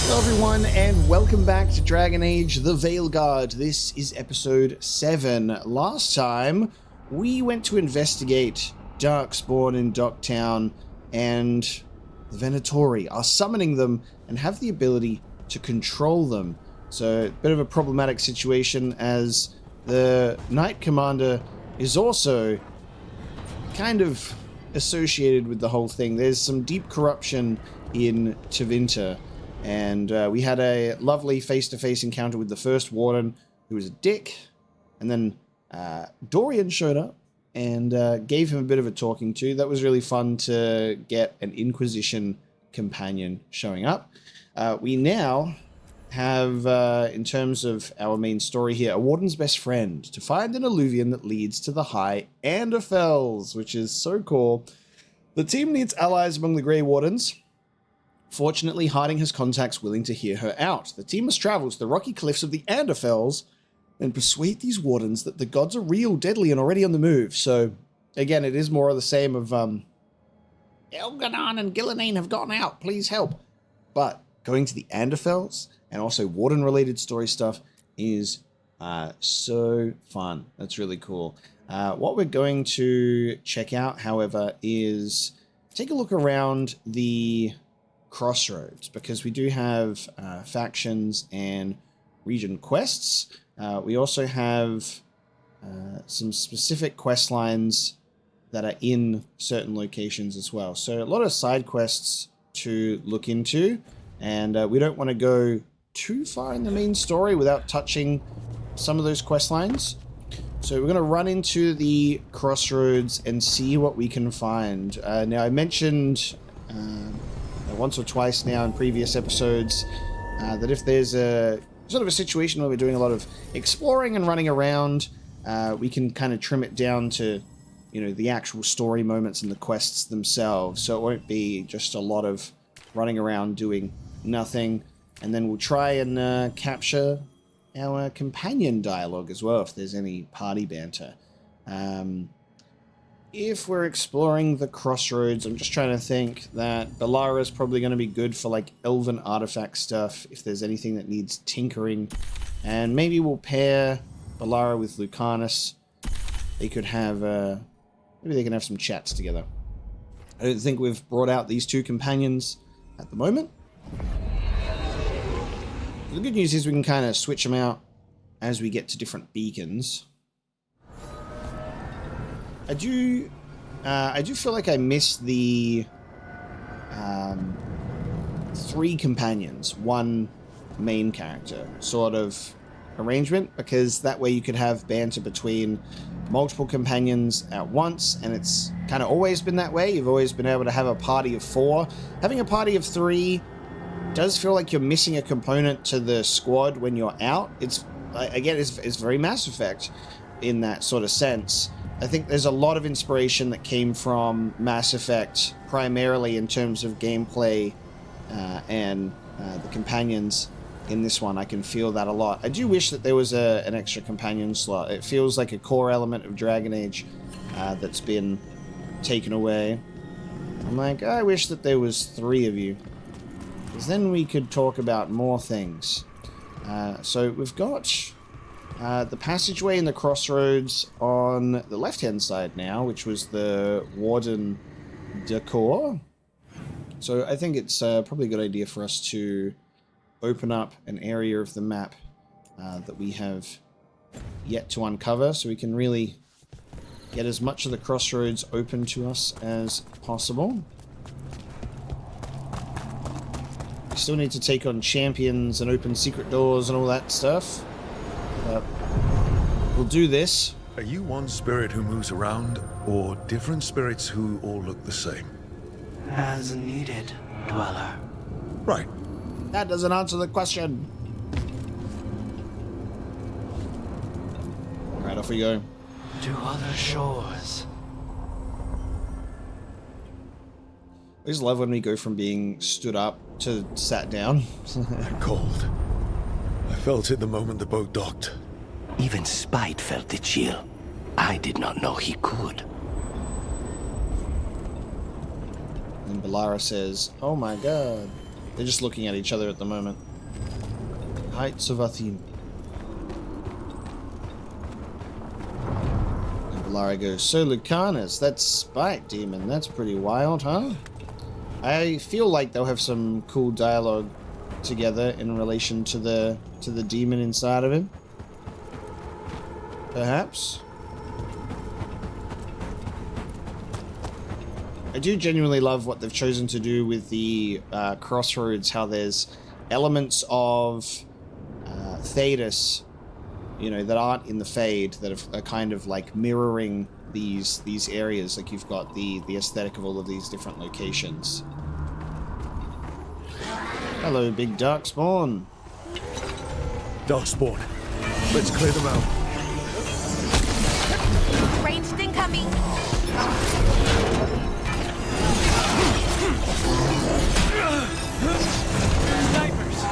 Hello everyone and welcome back to Dragon Age the Veilguard. This is episode 7. Last time we went to investigate Darkspawn in Docktown, and the Venatori are summoning them and have the ability to control them. So a bit of a problematic situation as the Knight Commander is also kind of associated with the whole thing. There's some deep corruption in Treviso. And we had a lovely face-to-face encounter with the first Warden, who was a dick. And then Dorian showed up and gave him a bit of a talking to. That was really fun to get an Inquisition companion showing up. We now have, in terms of our main story here, a Warden's best friend, to find an alluvion that leads to the High Anderfells, which is so cool. The team needs allies among the Grey Wardens. Fortunately, Harding has contacts willing to hear her out. The team must travel to the rocky cliffs of the Anderfells and persuade these wardens that the gods are real, deadly, and already on the move. So, again, it is more of the same of, Elganon and Gillanine have gone out, please help. But going to the Anderfells and also warden-related story stuff is so fun. That's really cool. What we're going to check out, however, is take a look around the Crossroads, because we do have factions and region quests. We also have some specific quest lines that are in certain locations as well. So a lot of side quests to look into, and we don't want to go too far in the main story without touching some of those quest lines. So we're going to run into the Crossroads and see what we can find. Now, I mentioned once or twice now in previous episodes that if there's a sort of a situation where we're doing a lot of exploring and running around, we can kind of trim it down to, you know, the actual story moments and the quests themselves. So it won't be just a lot of running around doing nothing. And then we'll try and capture our companion dialogue as well, if there's any party banter. If we're exploring the Crossroads, I'm just trying to think that Bellara is probably going to be good for like elven artifact stuff, if there's anything that needs tinkering. And maybe we'll pair Bellara with Lucanus. They could have, maybe they can have some chats together. I don't think we've brought out these two companions at the moment. The good news is we can kind of switch them out as we get to different beacons. I do feel like I missed the 3 companions, 1 main character sort of arrangement, because that way you could have banter between multiple companions at once, and it's kind of always been that way. You've always been able to have a party of 4. Having a party of 3 does feel like you're missing a component to the squad when you're out. It's, again, it's very Mass Effect in that sort of sense. I think there's a lot of inspiration that came from Mass Effect, primarily in terms of gameplay and the companions in this one. I can feel that a lot. I do wish that there was an extra companion slot. It feels like a core element of Dragon Age that's been taken away. I'm like, I wish that there was 3 of you, because then we could talk about more things. So we've got the passageway in the Crossroads on the left-hand side now, which was the Warden decor. So I think it's probably a good idea for us to open up an area of the map that we have yet to uncover, so we can really get as much of the Crossroads open to us as possible. We still need to take on champions and open secret doors and all that stuff. We'll do this. Are you one spirit who moves around, or different spirits who all look the same? As needed, Dweller. Right. That doesn't answer the question. Right, off we go. To other shores. I just love when we go from being stood up to sat down. I'm cold. I felt it the moment the boat docked. Even Spite felt the chill. I did not know he could. And Bellara says, "Oh my god." They're just looking at each other at the moment. Heights of Athene. And Valara goes, so Lucanus, that spite demon, that's pretty wild, huh? I feel like they'll have some cool dialogue together in relation to the demon inside of him. Perhaps. I do genuinely love what they've chosen to do with the Crossroads, how there's elements of Thedas, you know, that aren't in the Fade, that are kind of like mirroring these areas. Like you've got the aesthetic of all of these different locations. Hello, big Darkspawn. Darkspawn. Let's clear them out. Ranged incoming. Snipers!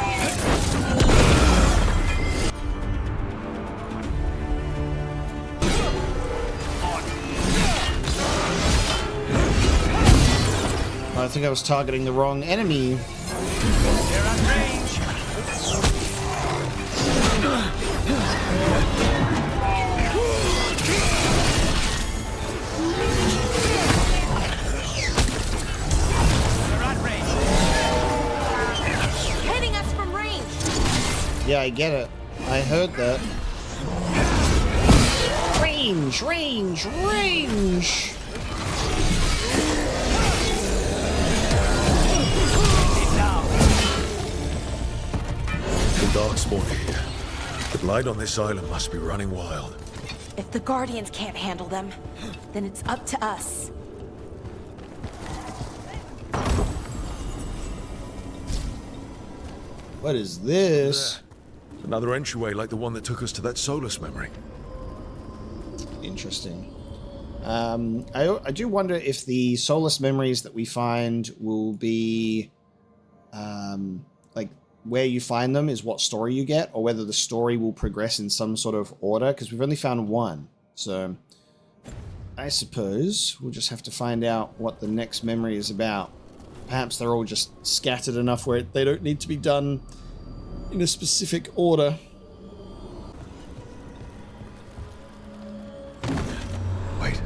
I think I was targeting the wrong enemy. They're on range! Yeah, I get it. I heard that. Range, range, range! The Darkspawn are here. The light on this island must be running wild. If the Guardians can't handle them, then it's up to us. What is this? Another entryway like the one that took us to that Solas memory. Interesting. I do wonder if the Solas memories that we find will be like where you find them is what story you get, or whether the story will progress in some sort of order, because we've only found one. So I suppose we'll just have to find out what the next memory is about. Perhaps they're all just scattered enough where they don't need to be done in a specific order. Wait.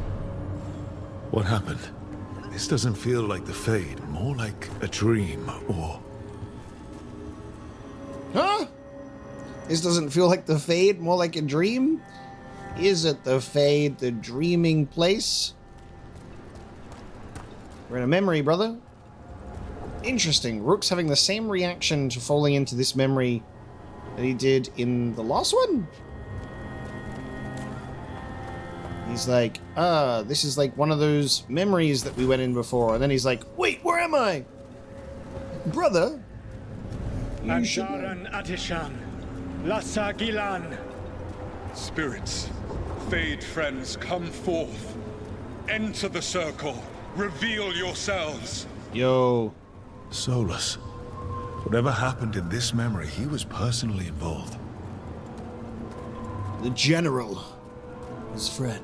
What happened? This doesn't feel like the Fade, more like a dream, or... Huh? This doesn't feel like the Fade, more like a dream? Is it the Fade, the dreaming place? We're in a memory, brother. Interesting. Rook's having the same reaction to falling into this memory that he did in the last one. He's like, this is like one of those memories that we went in before. And then he's like, wait, where am I? Brother? You should... Antaran Atishan, Lassa Gilan. Spirits, Fade friends, come forth. Enter the circle. Reveal yourselves. Yo. Solas. Whatever happened in this memory, he was personally involved. The General. His friend.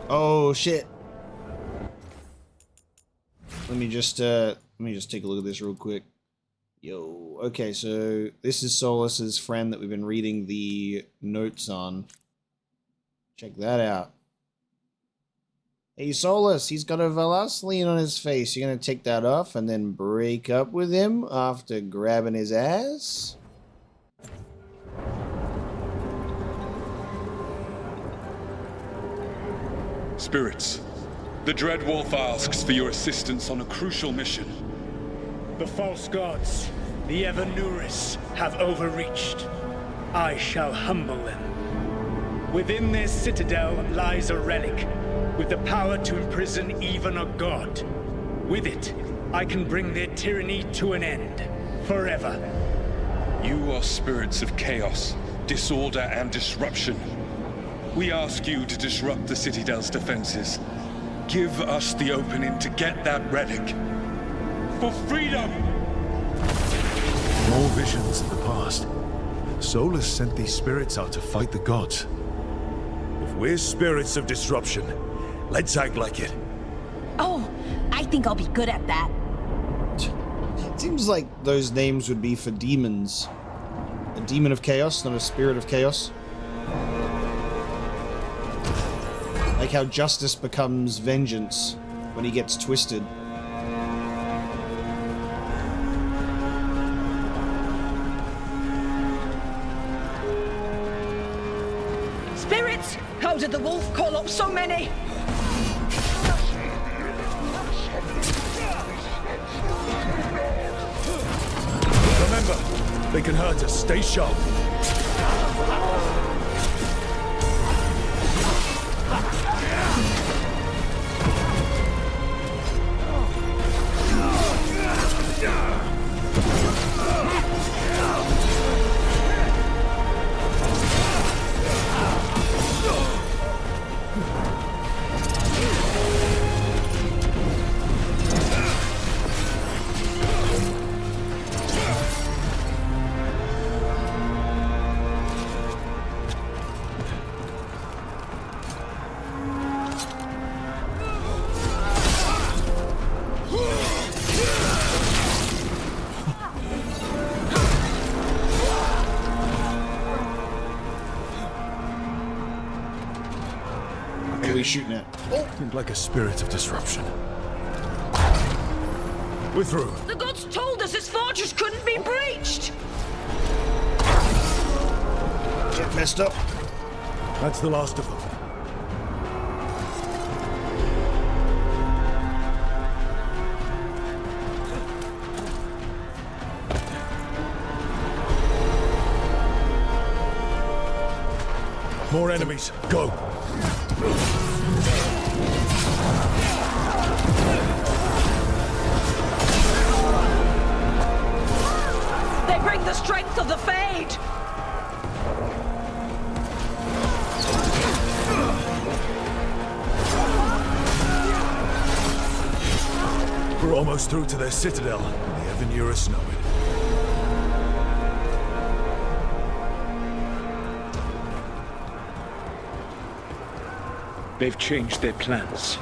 Oh, shit. Let me just take a look at this real quick. Yo. Okay, so this is Solas's friend that we've been reading the notes on. Check that out. Hey, Solas, he's got a Velasline on his face. You're gonna take that off and then break up with him after grabbing his ass? Spirits, the Dread Wolf asks for your assistance on a crucial mission. The false gods, the Evanuris, have overreached. I shall humble them. Within their citadel lies a relic, with the power to imprison even a god. With it, I can bring their tyranny to an end, forever. You are spirits of chaos, disorder, and disruption. We ask you to disrupt the Citadel's defenses. Give us the opening to get that relic. For freedom! More visions of the past. Solas sent these spirits out to fight the gods. If we're spirits of disruption, let's act like it. Oh, I think I'll be good at that. It seems like those names would be for demons. A demon of chaos, not a spirit of chaos. Like how justice becomes vengeance when he gets twisted. Spirits! How did the wolf call up so many? Remember, they can hurt us. Stay sharp. What are we shooting at? Seemed like a spirit of disruption. We're through. The gods told us this fortress couldn't be breached! Get messed up. That's the last of them. More enemies. Go. They bring the strength of the Fade! We're almost through to their citadel. The Evanurus know it. They've changed their plans.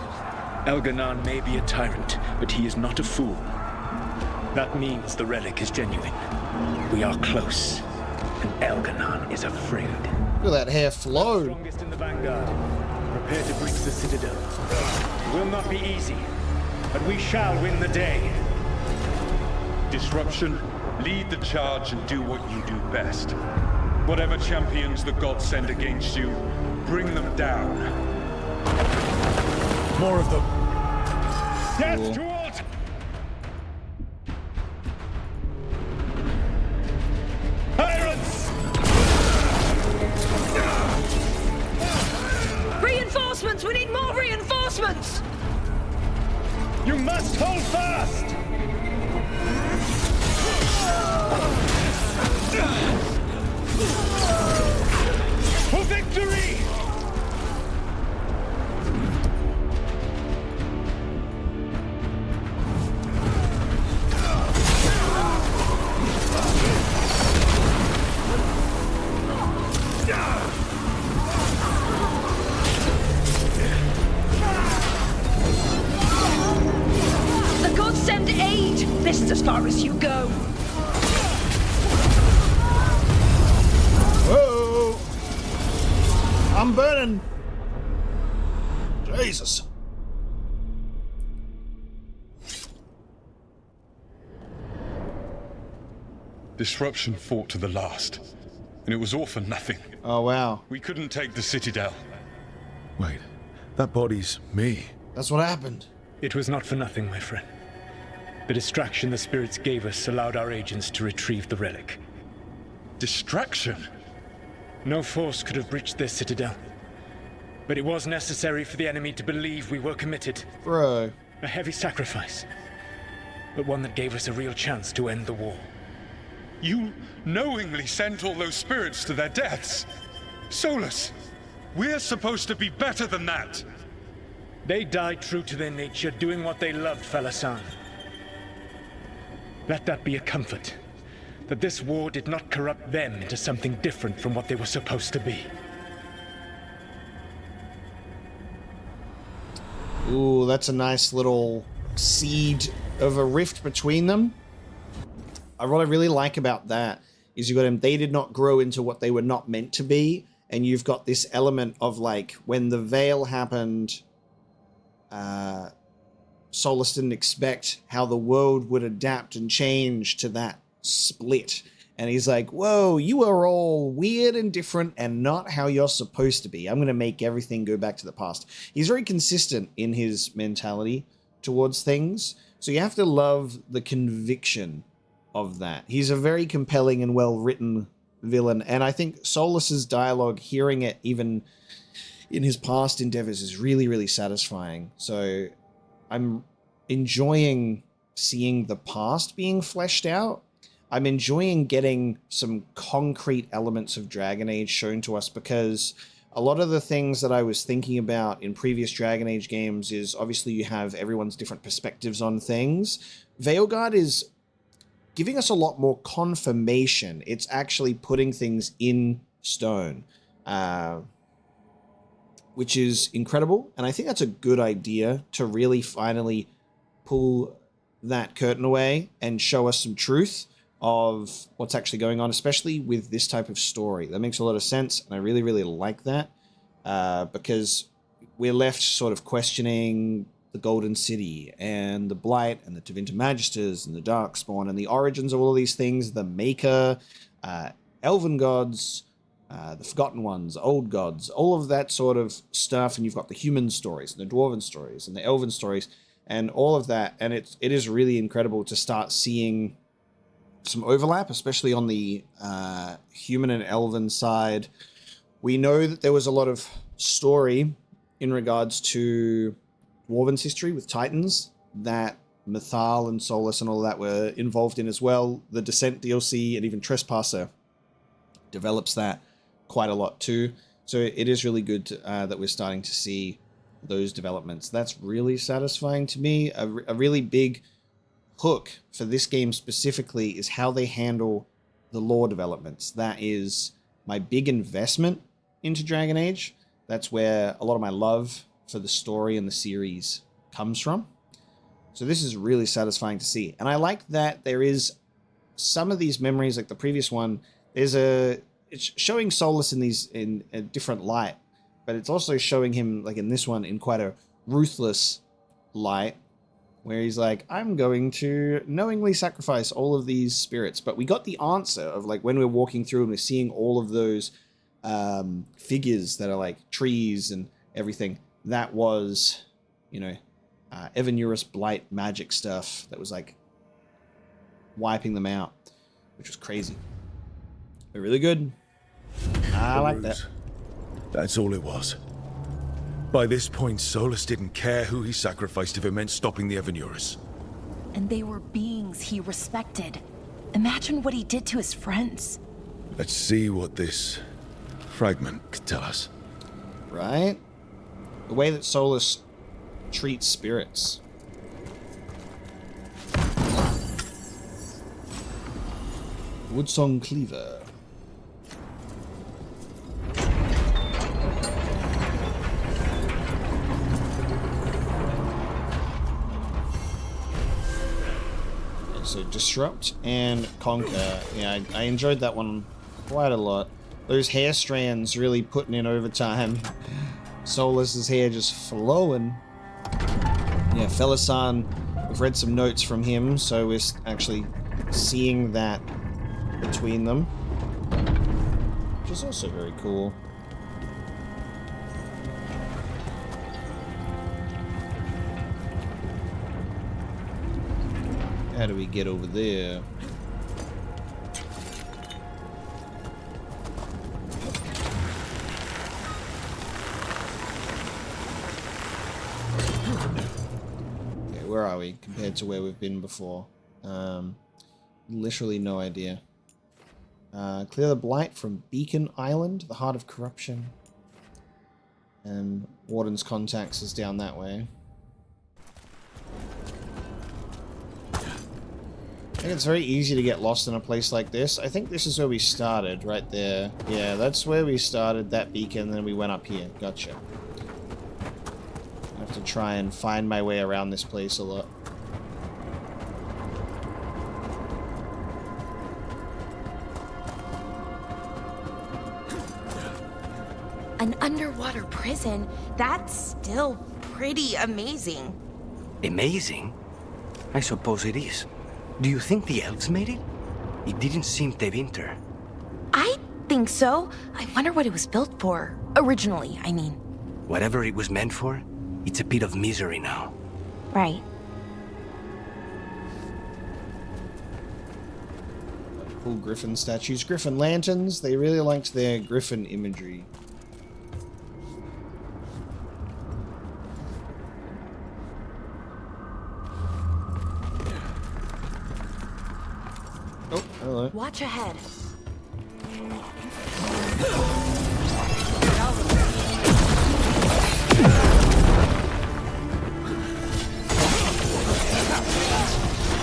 Elganon may be a tyrant, but he is not a fool. That means the relic is genuine. We are close, and Elganon is afraid. Look at that hair flow. Strongest in the vanguard. Prepare to breach the citadel. It will not be easy, but we shall win the day. Disruption, lead the charge and do what you do best. Whatever champions the gods send against you, bring them down. More of them. Death to all! Pirates! Reinforcements! We need more reinforcements! You must hold fast! For victory! The gods send aid! This is as far as you go. Whoa! I'm burning. Jesus. Disruption fought to the last, and it was all for nothing. Oh, wow. We couldn't take the citadel. Wait, that body's me. That's what happened. It was not for nothing, my friend. The distraction the spirits gave us allowed our agents to retrieve the relic. Distraction? No force could have breached this citadel. But it was necessary for the enemy to believe we were committed. Bro. A heavy sacrifice, but one that gave us a real chance to end the war. You knowingly sent all those spirits to their deaths. Solas, we're supposed to be better than that. They died true to their nature, doing what they loved, Falasan. Let that be a comfort, that this war did not corrupt them into something different from what they were supposed to be. Ooh, that's a nice little seed of a rift between them. what I really like about that is you got him, they did not grow into what they were not meant to be, and you've got this element of like when the veil happened, Solas didn't expect how the world would adapt and change to that split. And he's like, whoa, you are all weird and different and not how you're supposed to be. I'm going to make everything go back to the past. He's very consistent in his mentality towards things. So you have to love the conviction of that. He's a very compelling and well-written villain. And I think Solas's dialogue, hearing it even in his past endeavors, is really, really satisfying. So I'm enjoying seeing the past being fleshed out. I'm enjoying getting some concrete elements of Dragon Age shown to us, because a lot of the things that I was thinking about in previous Dragon Age games is obviously you have everyone's different perspectives on things. Veilguard is giving us a lot more confirmation. It's actually putting things in stone, which is incredible. And I think that's a good idea to really finally pull that curtain away and show us some truth of what's actually going on, especially with this type of story. That makes a lot of sense, and I really, really like that, because we're left sort of questioning the Golden City and the Blight and the Tevinter Magisters and the Darkspawn and the origins of all these things, the Maker, Elven gods, the Forgotten Ones, Old gods, all of that sort of stuff, and you've got the human stories and the Dwarven stories and the Elven stories and all of that, and it is really incredible to start seeing some overlap, especially on the human and elven side. We know that there was a lot of story in regards to Dwarven's history with Titans that Mythal and Solas and all that were involved in as well. The Descent DLC and even Trespasser develops that quite a lot too. So it is really good that we're starting to see those developments. That's really satisfying to me. A really big hook for this game specifically is how they handle the lore developments. That is my big investment into Dragon Age. That's where a lot of my love for the story and the series comes from. So this is really satisfying to see. And I like that there is some of these memories, like the previous one, it's showing Solas in a different light, but it's also showing him, like in this one, in quite a ruthless light, where he's like, I'm going to knowingly sacrifice all of these spirits. But we got the answer of, like, when we're walking through and we're seeing all of those figures that are like trees and everything. That was, you know, Evanurus Blight magic stuff that was like wiping them out, which was crazy. But really good. I like that. That's all it was. By this point, Solas didn't care who he sacrificed if it meant stopping the Evanurus. And they were beings he respected. Imagine what he did to his friends. Let's see what this fragment could tell us. Right? The way that Solas treats spirits. Woodsong Cleaver. So disrupt and conquer. Yeah, I enjoyed that one quite a lot. Those hair strands really putting in overtime. Solas's hair just flowing. Yeah, Felasan, we've read some notes from him, so we're actually seeing that between them, which is also very cool. How do we get over there? Okay, where are we compared to where we've been before? Literally no idea. Clear the Blight from Beacon Island, the Heart of Corruption. And Wardens contacts is down that way. I think it's very easy to get lost in a place like this. I think this is where we started, right there. Yeah, that's where we started, that beacon, and then we went up here. Gotcha. I have to try and find my way around this place a lot. An underwater prison? That's still pretty amazing. Amazing? I suppose it is. Do you think the elves made it? It didn't seem to winter. I think so. I wonder what it was built for. Originally, I mean. Whatever it was meant for, it's a pit of misery now. Right. Cool Griffin statues. Griffin lanterns. They really liked their Griffin imagery. Oh, hello. Watch ahead.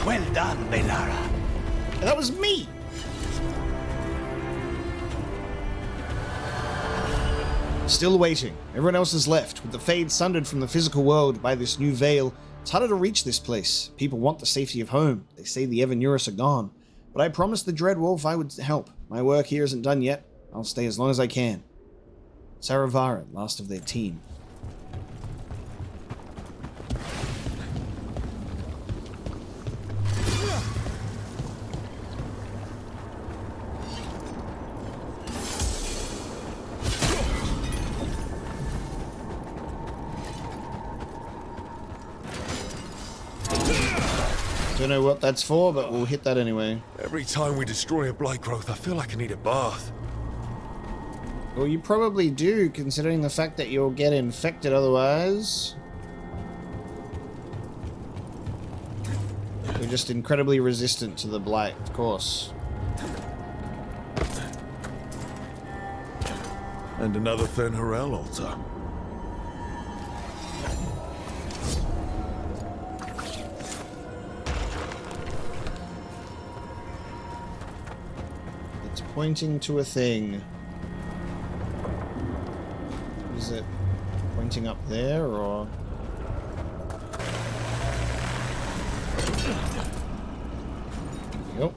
Well done, Belara. That was me! Still waiting. Everyone else has left. With the Fade sundered from the physical world by this new veil, it's harder to reach this place. People want the safety of home. They say the Evanurus are gone. But I promised the Dread Wolf I would help. My work here isn't done yet. I'll stay as long as I can. Saravara, last of their team. Don't know what that's for, but we'll hit that anyway. Every time we destroy a blight growth, I feel like I need a bath. Well, you probably do, considering the fact that you'll get infected otherwise. You're just incredibly resistant to the blight, of course. And another Fen'Harel altar. It's pointing to a thing. Is it pointing up there, or...? Yep.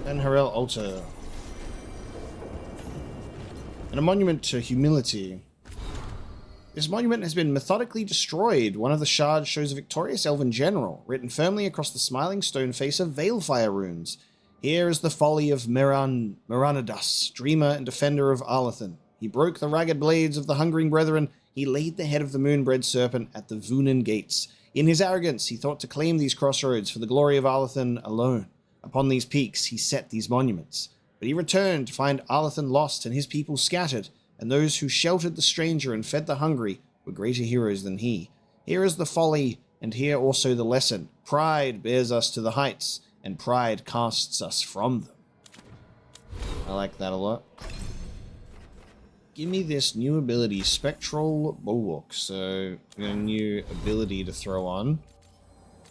Fen'Harel altar. And a monument to humility. This monument has been methodically destroyed. One of the shards shows a victorious elven general, written firmly across the smiling stone face of Veilfire runes. Here is the folly of Minrathous, dreamer and defender of Arlathan. He broke the ragged blades of the hungering brethren. He laid the head of the moonbred serpent at the Vunan gates. In his arrogance, he thought to claim these crossroads for the glory of Arlathan alone. Upon these peaks, he set these monuments. But he returned to find Arlathan lost and his people scattered, and those who sheltered the stranger and fed the hungry were greater heroes than he. Here is the folly, and here also the lesson. Pride bears us to the heights, and pride casts us from them. I like that a lot. Give me this new ability, Spectral Bulwark. So, we got a new ability to throw on.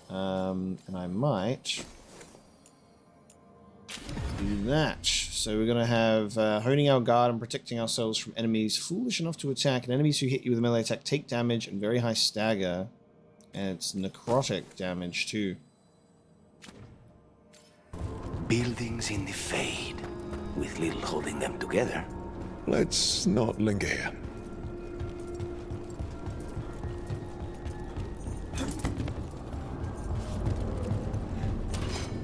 And I might do that. So we're going to have honing our guard and protecting ourselves from enemies foolish enough to attack. And enemies who hit you with a melee attack take damage and very high stagger. And it's necrotic damage too. Buildings in the Fade, with little holding them together. Let's not linger here.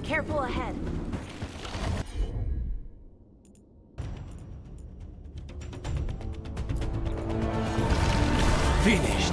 Careful ahead. Finished.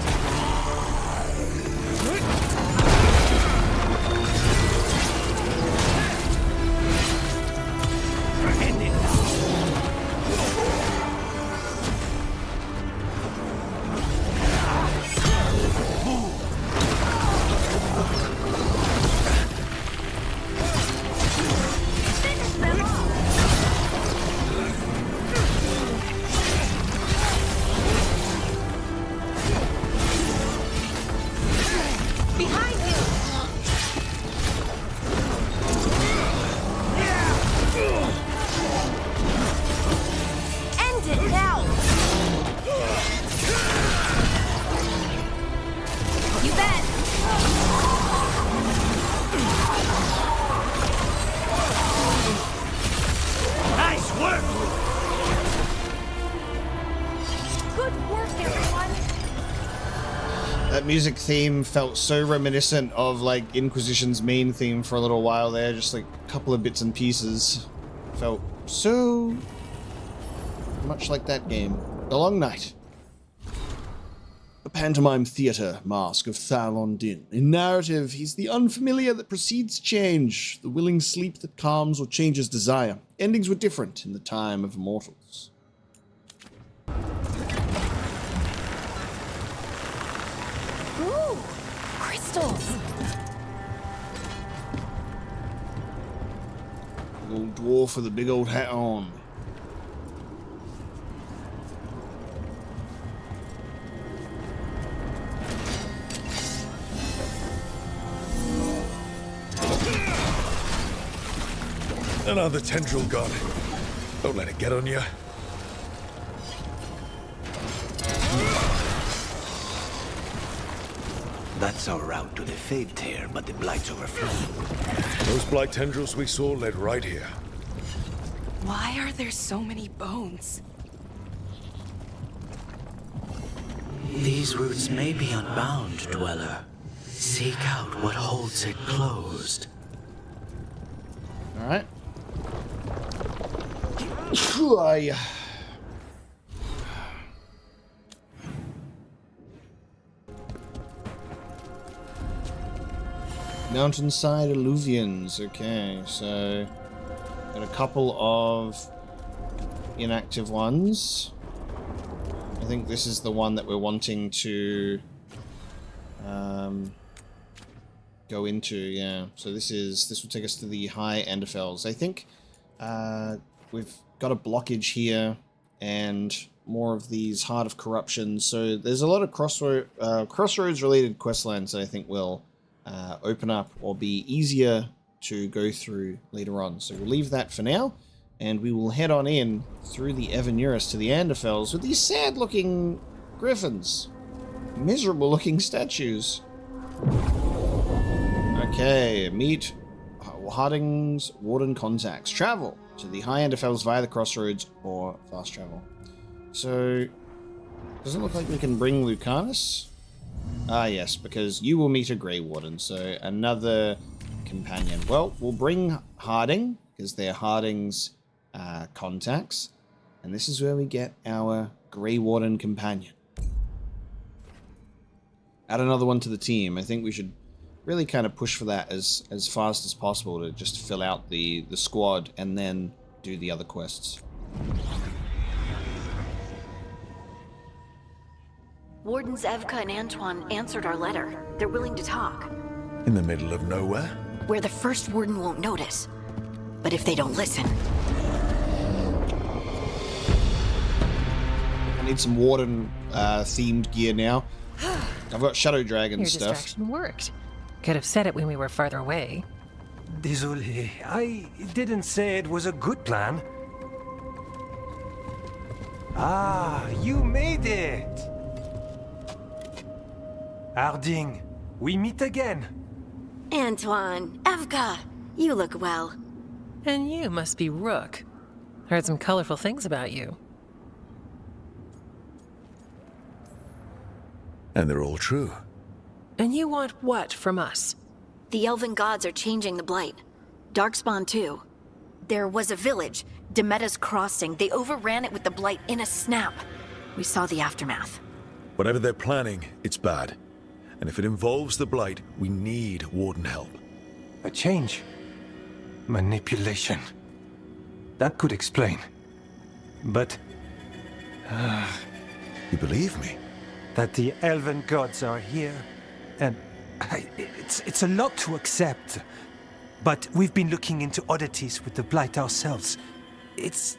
music theme felt so reminiscent of like Inquisition's main theme for a little while there, just like a couple of bits and pieces. Felt so much like that game. The Long Night. A pantomime theatre mask of Thalon Din. In narrative, he's the unfamiliar that precedes change, the willing sleep that calms or changes desire. Endings were different in the time of mortals. Ooh, crystals. Old dwarf with a big old hat on. Another tendril god. Don't let it get on you. That's our route to the Fade Tear, but the Blight's overflow. Those blight tendrils we saw led right here. Why are there so many bones? These roots may be unbound, Dweller. Seek out what holds it closed. Alright. Mountainside alluvions. Okay, so got a couple of inactive ones. I think this is the one that we're wanting to go into. Yeah. So this will take us to the High Enderfells. I think we've got a blockage here and more of these Heart of Corruption. So there's a lot of Crossroads related questlines that I think will open up or be easier to go through later on. So we'll leave that for now, and we will head on in through the Evanurus to the Anderfells with these sad looking Griffons. Miserable looking statues. Okay, meet Harding's Warden contacts. Travel to the High Anderfells via the Crossroads or fast travel. So, doesn't look like we can bring Lucanus. Ah, yes, because you will meet a Grey Warden, so another companion. Well, we'll bring Harding, because they're Harding's contacts, and this is where we get our Grey Warden companion. Add another one to the team. I think we should really kind of push for that as fast as possible to just fill out the squad and then do the other quests. Wardens Evka and Antoine answered our letter. They're willing to talk. In the middle of nowhere? Where the first warden won't notice. But if they don't listen... I need some Warden themed gear now. I've got Shadow Dragon Your stuff. distraction worked. Could have said it when we were farther away. Désolé, I didn't say it was a good plan. Ah, you made it! Harding, we meet again. Antoine, Evka, you look well. And you must be Rook. Heard some colorful things about you. And they're all true. And you want what from us? The elven gods are changing the Blight. Darkspawn too. There was a village, Demeta's Crossing. They overran it with the Blight in a snap. We saw the aftermath. Whatever they're planning, it's bad. And if it involves the Blight, we need Warden help. A change. Manipulation. That could explain. But... You believe me? that the elven gods are here, and it's a lot to accept. But we've been looking into oddities with the Blight ourselves. It's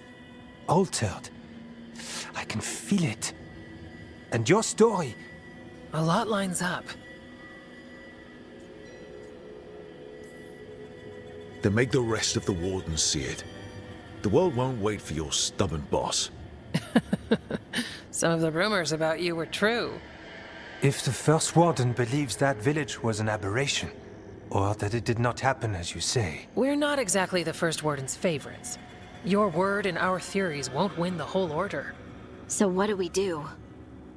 altered. I can feel it. And your story... A lot lines up. Then make the rest of the Wardens see it. The world won't wait for your stubborn boss. Some of the rumors about you were true. If the first Warden believes that village was an aberration, or that it did not happen as you say... We're not exactly the First Warden's favorites. Your word and our theories won't win the whole order. So what do we do?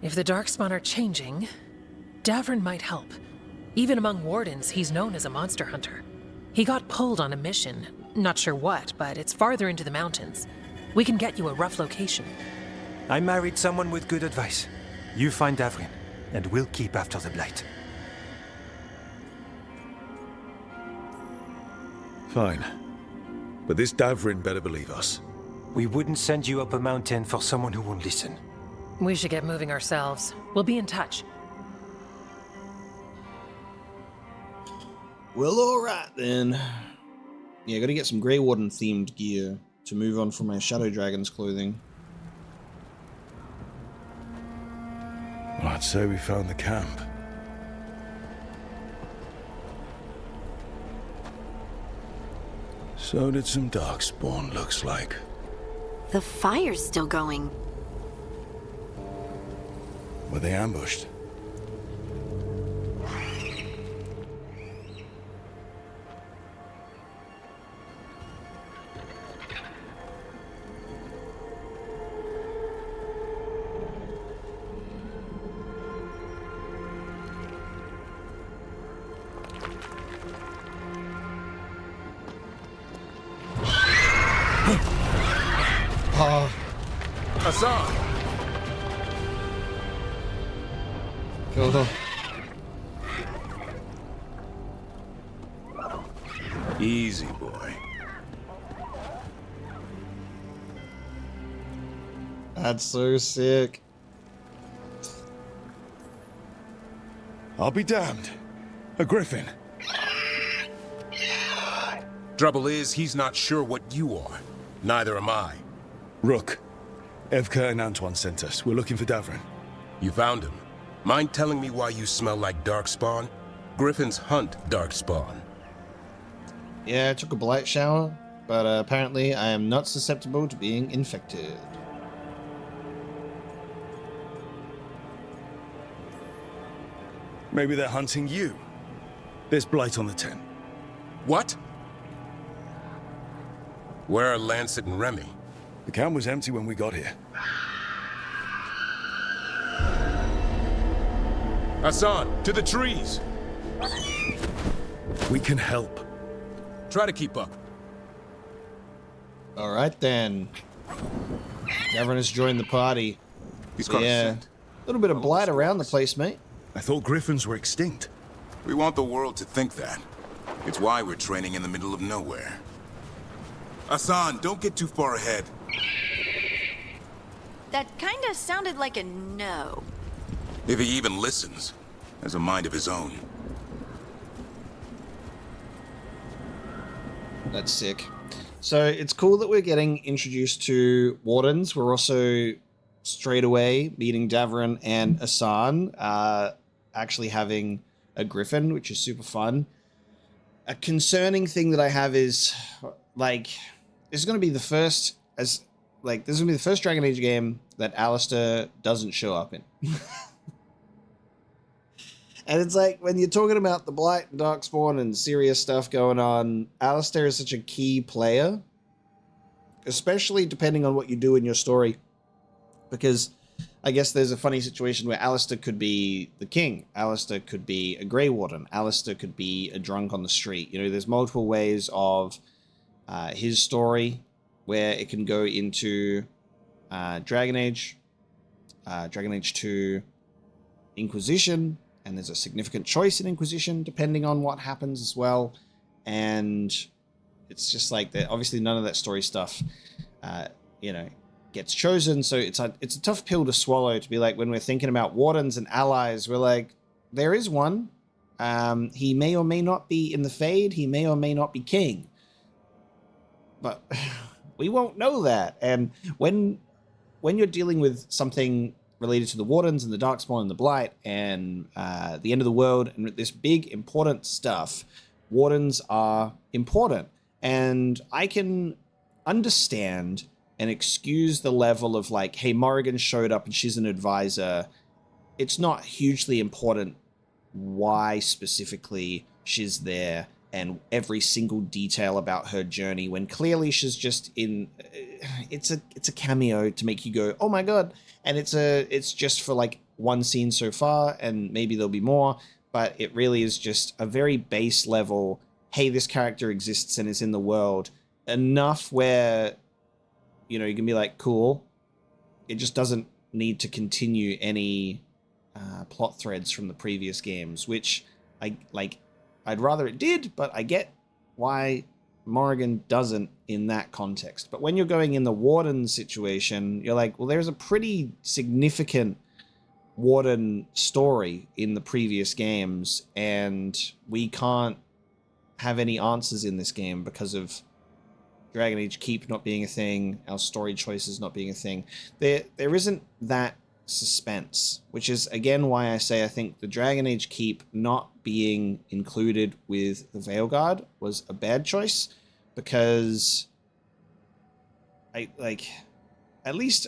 If the Darkspawn are changing, Davrin might help. Even among Wardens, he's known as a monster hunter. He got pulled on a mission. Not sure what, but it's farther into the mountains. We can get you a rough location. I married someone with good advice. You find Davrin, and we'll keep after the Blight. Fine. But this Davrin better believe us. We wouldn't send you up a mountain for someone who won't listen. We should get moving ourselves. We'll be in touch. Well, alright then. Yeah, gotta get some Grey Warden themed gear to move on from my Shadow Dragon's clothing. Well, I'd say we found the camp. So did some Darkspawn, looks like. The fire's still going. Were they ambushed? Hassan! Go. Easy, boy. That's so sick. I'll be damned. A griffin. Trouble is, he's not sure what you are. Neither am I. Rook. Evka and Antoine sent us. We're looking for Davrin. You found him. Mind telling me why you smell like Darkspawn? Griffins hunt Darkspawn. Yeah, I took a blight shower, but apparently I am not susceptible to being infected. Maybe they're hunting you. There's blight on the tent. What? Where are Lancet and Remy? The camp was empty when we got here. Hassan, to the trees! We can help. Try to keep up. Alright then. Davrin has joined the party. He's got a little bit of blight around the place, mate. I thought griffins were extinct. We want the world to think that. It's why we're training in the middle of nowhere. Hassan, don't get too far ahead. That kinda sounded like a no. If he even listens, has a mind of his own. That's sick. So it's cool that we're getting introduced to Wardens. We're also straight away meeting Davrin and Hassan, actually having a Griffin, which is super fun. A concerning thing that I have is, like, this is going to be the first, this is going to be the first Dragon Age game that Alistair doesn't show up in. And it's like, when you're talking about the Blight and Darkspawn and serious stuff going on, Alistair is such a key player, especially depending on what you do in your story. Because I guess there's a funny situation where Alistair could be the king. Alistair could be a Grey Warden. Alistair could be a drunk on the street. You know, there's multiple ways of his story where it can go into Dragon Age 2 Inquisition, and there's a significant choice in Inquisition depending on what happens as well. And it's just like that. Obviously, none of that story stuff, gets chosen. So it's a tough pill to swallow to be like, when we're thinking about Wardens and allies, we're like, there is one. He may or may not be in the Fade. He may or may not be king. But we won't know that. And when you're dealing with something related to the Wardens and the Darkspawn and the Blight and the end of the world and this big important stuff, Wardens are important. And I can understand and excuse the level of like, hey, Morrigan showed up and she's an advisor. It's not hugely important why specifically she's there and every single detail about her journey, when clearly she's just in, it's a cameo to make you go, oh my god. And it's just for like one scene so far, and maybe there'll be more, but it really is just a very base level, hey, this character exists and is in the world, enough where, you know, you can be like, cool. It just doesn't need to continue any plot threads from the previous games, which I'd rather it did, but I get why Morrigan doesn't in that context. But when you're going in the Warden situation, you're like, well, there's a pretty significant Warden story in the previous games, and we can't have any answers in this game because of Dragon Age Keep not being a thing, our story choices not being a thing. There isn't that suspense, which is again why I say I think the Dragon Age Keep not being included with the Veilguard was a bad choice, because I at least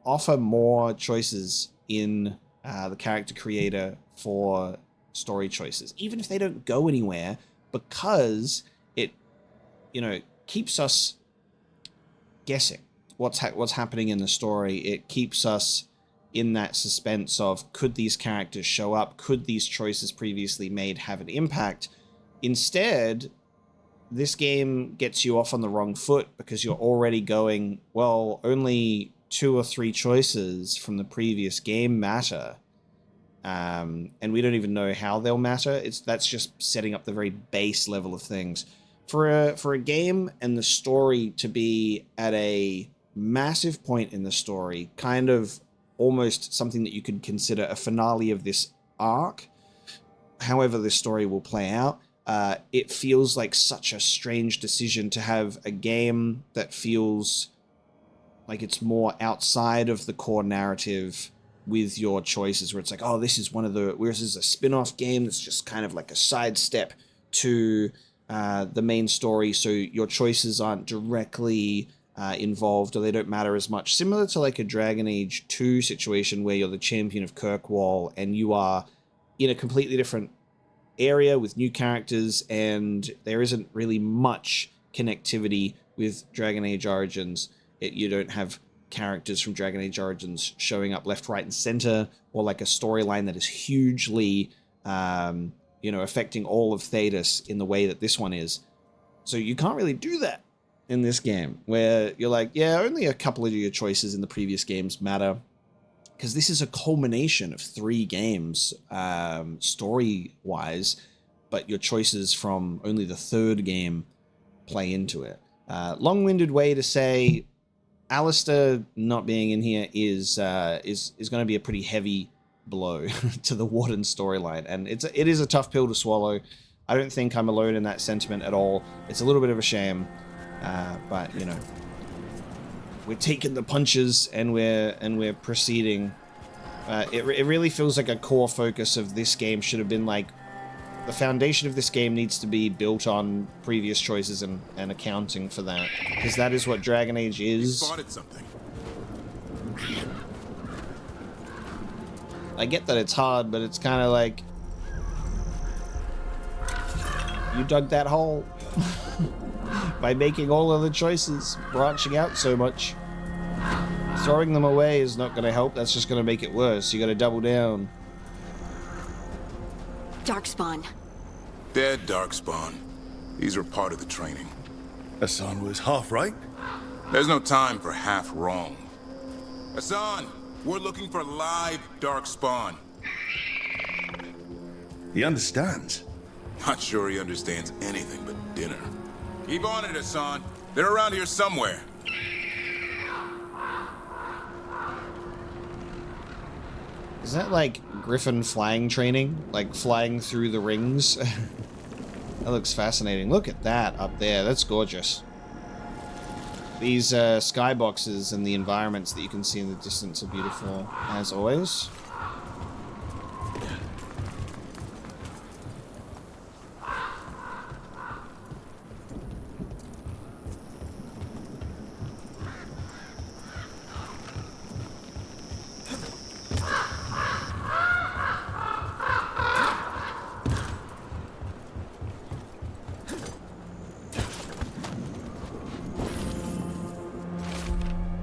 offer more choices in the character creator for story choices, even if they don't go anywhere, because it, you know, keeps us guessing what's happening in the story. It keeps us in that suspense of, could these characters show up? Could these choices previously made have an impact? Instead, this game gets you off on the wrong foot because you're already going, well, only 2 or 3 choices from the previous game matter. And we don't even know how they'll matter. That's just setting up the very base level of things. For a game and the story to be at a massive point in the story, kind of almost something that you could consider a finale of this arc, however this story will play out, it feels like such a strange decision to have a game that feels like it's more outside of the core narrative with your choices, where it's like, oh, this is whereas this is a spin-off game that's just kind of like a sidestep to the main story, so your choices aren't directly involved, or they don't matter as much. Similar to like a Dragon Age 2 situation where you're the champion of Kirkwall and you are in a completely different area with new characters, and there isn't really much connectivity with Dragon Age Origins. You don't have characters from Dragon Age Origins showing up left, right, and center, or like a storyline that is hugely affecting all of Thedas in the way that this one is. So you can't really do that in this game, where you're like, yeah, only a couple of your choices in the previous games matter, because this is a culmination of 3 games story-wise, but your choices from only the 3rd game play into it. Long-winded way to say Alistair not being in here is going to be a pretty heavy blow to the Warden storyline, and it is a tough pill to swallow. I don't think I'm alone in that sentiment at all. It's a little bit of a shame, but you know, we're taking the punches and we're proceeding. It really feels like a core focus of this game should have been like, the foundation of this game needs to be built on previous choices and accounting for that, because that is what Dragon Age is. You spotted something. I get that it's hard, but it's kind of like, you dug that hole by making all of the choices, branching out so much. Throwing them away is not going to help. That's just going to make it worse. You got to double down. Darkspawn. Dead Darkspawn. These were part of the training. Hassan was half right. There's no time for half wrong. Hassan, we're looking for live Darkspawn. He understands. Not sure he understands anything but dinner. Keep on it, Hassan. They're around here somewhere. Is that like Griffon flying training? Like flying through the rings? That looks fascinating. Look at that up there. That's gorgeous. These skyboxes and the environments that you can see in the distance are beautiful, as always.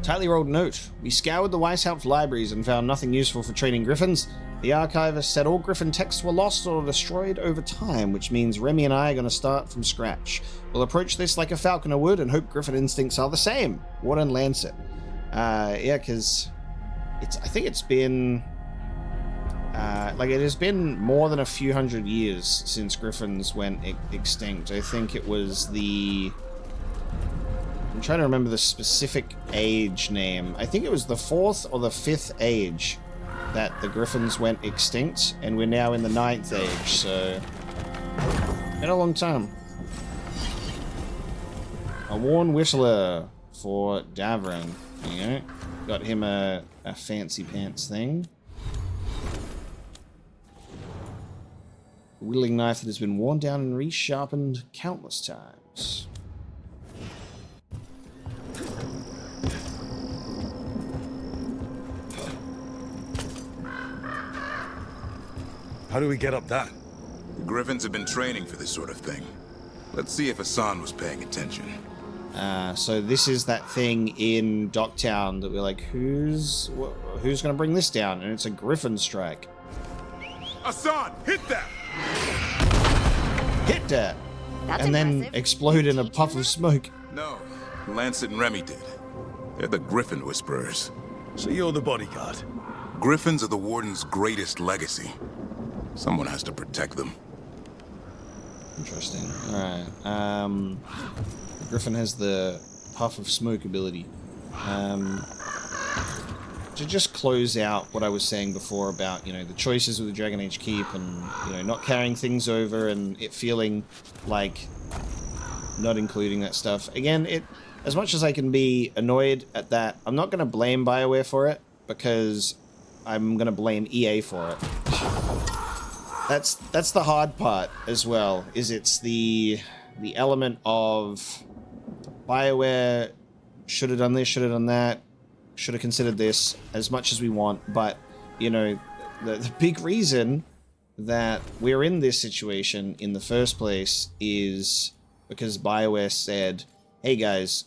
Tightly rolled note. We scoured the Weishaupt libraries and found nothing useful for training griffins. The archivist said all griffin texts were lost or destroyed over time, which means Remy and I are going to start from scratch. We'll approach this like a falconer would and hope griffin instincts are the same. Warden Lancet. Yeah, because I think it's been... it has been more than a few hundred years since griffins went extinct. I think it was the... I'm trying to remember the specific age name. I think it was the 4th or the 5th age that the griffins went extinct, and we're now in the 9th age, so... been a long time. A worn whistler for Davron. There you go. Got him a fancy pants thing. A whittling knife that has been worn down and resharpened countless times. How do we get up that? The Griffins have been training for this sort of thing. Let's see if Hassan was paying attention. So this is that thing in Docktown that we're like, who's gonna bring this down? And it's a Griffin strike. Hassan, hit that! Hit that! That's and impressive. then explode in a puff of smoke. No, Lancet and Remy did. They're the Griffin Whisperers. So you're the bodyguard? Griffins are the Warden's greatest legacy. Someone has to protect them. Interesting. Alright. Griffin has the puff of smoke ability. To just close out what I was saying before about, you know, the choices with the Dragon Age Keep and, you know, not carrying things over and it feeling like not including that stuff. Again, as much as I can be annoyed at that, I'm not going to blame BioWare for it because I'm going to blame EA for it. That's the hard part as well, is it's the element of BioWare should have done this, should have done that, should have considered this as much as we want, but, you know, the big reason that we're in this situation in the first place is because BioWare said, hey guys,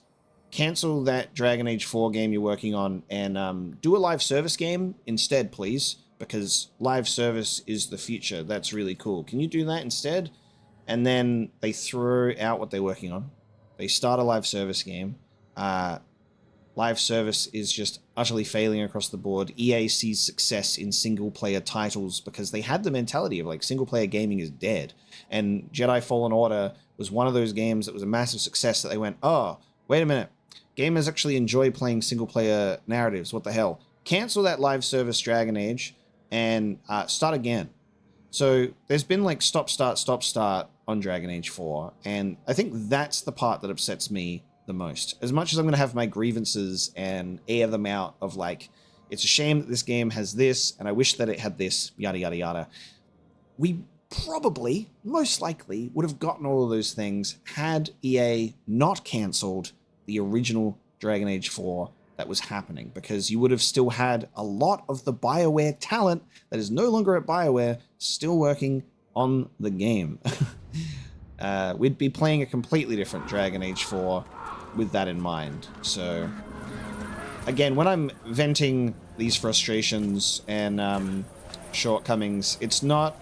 cancel that Dragon Age 4 game you're working on and do a live service game instead, please. Because live service is the future. That's really cool. Can you do that instead? And then they throw out what they're working on. They start a live service game. Live service is just utterly failing across the board. EA sees success in single-player titles because they had the mentality of, like, single-player gaming is dead. And Jedi Fallen Order was one of those games that was a massive success that they went, oh, wait a minute. Gamers actually enjoy playing single-player narratives. What the hell? Cancel that live service Dragon Age and start again. So there's been like stop, start on Dragon Age 4. And I think that's the part that upsets me the most. As much as I'm going to have my grievances and air them out of like, it's a shame that this game has this, and I wish that it had this, yada, yada, yada. We probably, most likely, would have gotten all of those things had EA not cancelled the original Dragon Age 4 that was happening, because you would have still had a lot of the BioWare talent that is no longer at BioWare still working on the game. We'd be playing a completely different Dragon Age 4 with that in mind. So, again, when I'm venting these frustrations and shortcomings, it's not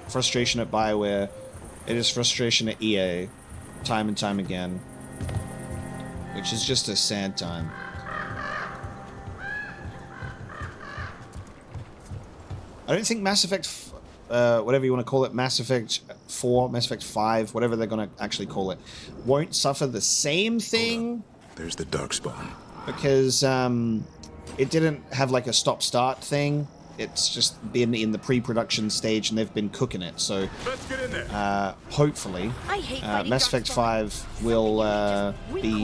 frustration at BioWare, it is frustration at EA, time and time again, which is just a sad time. I don't think Mass Effect, whatever you want to call it, Mass Effect 4, Mass Effect 5, whatever they're going to actually call it, won't suffer the same thing. There's the Darkspawn. Because it didn't have like a stop-start thing. It's just been in the pre-production stage and they've been cooking it. So Let's get in there. Hopefully, Mass Effect 5 will be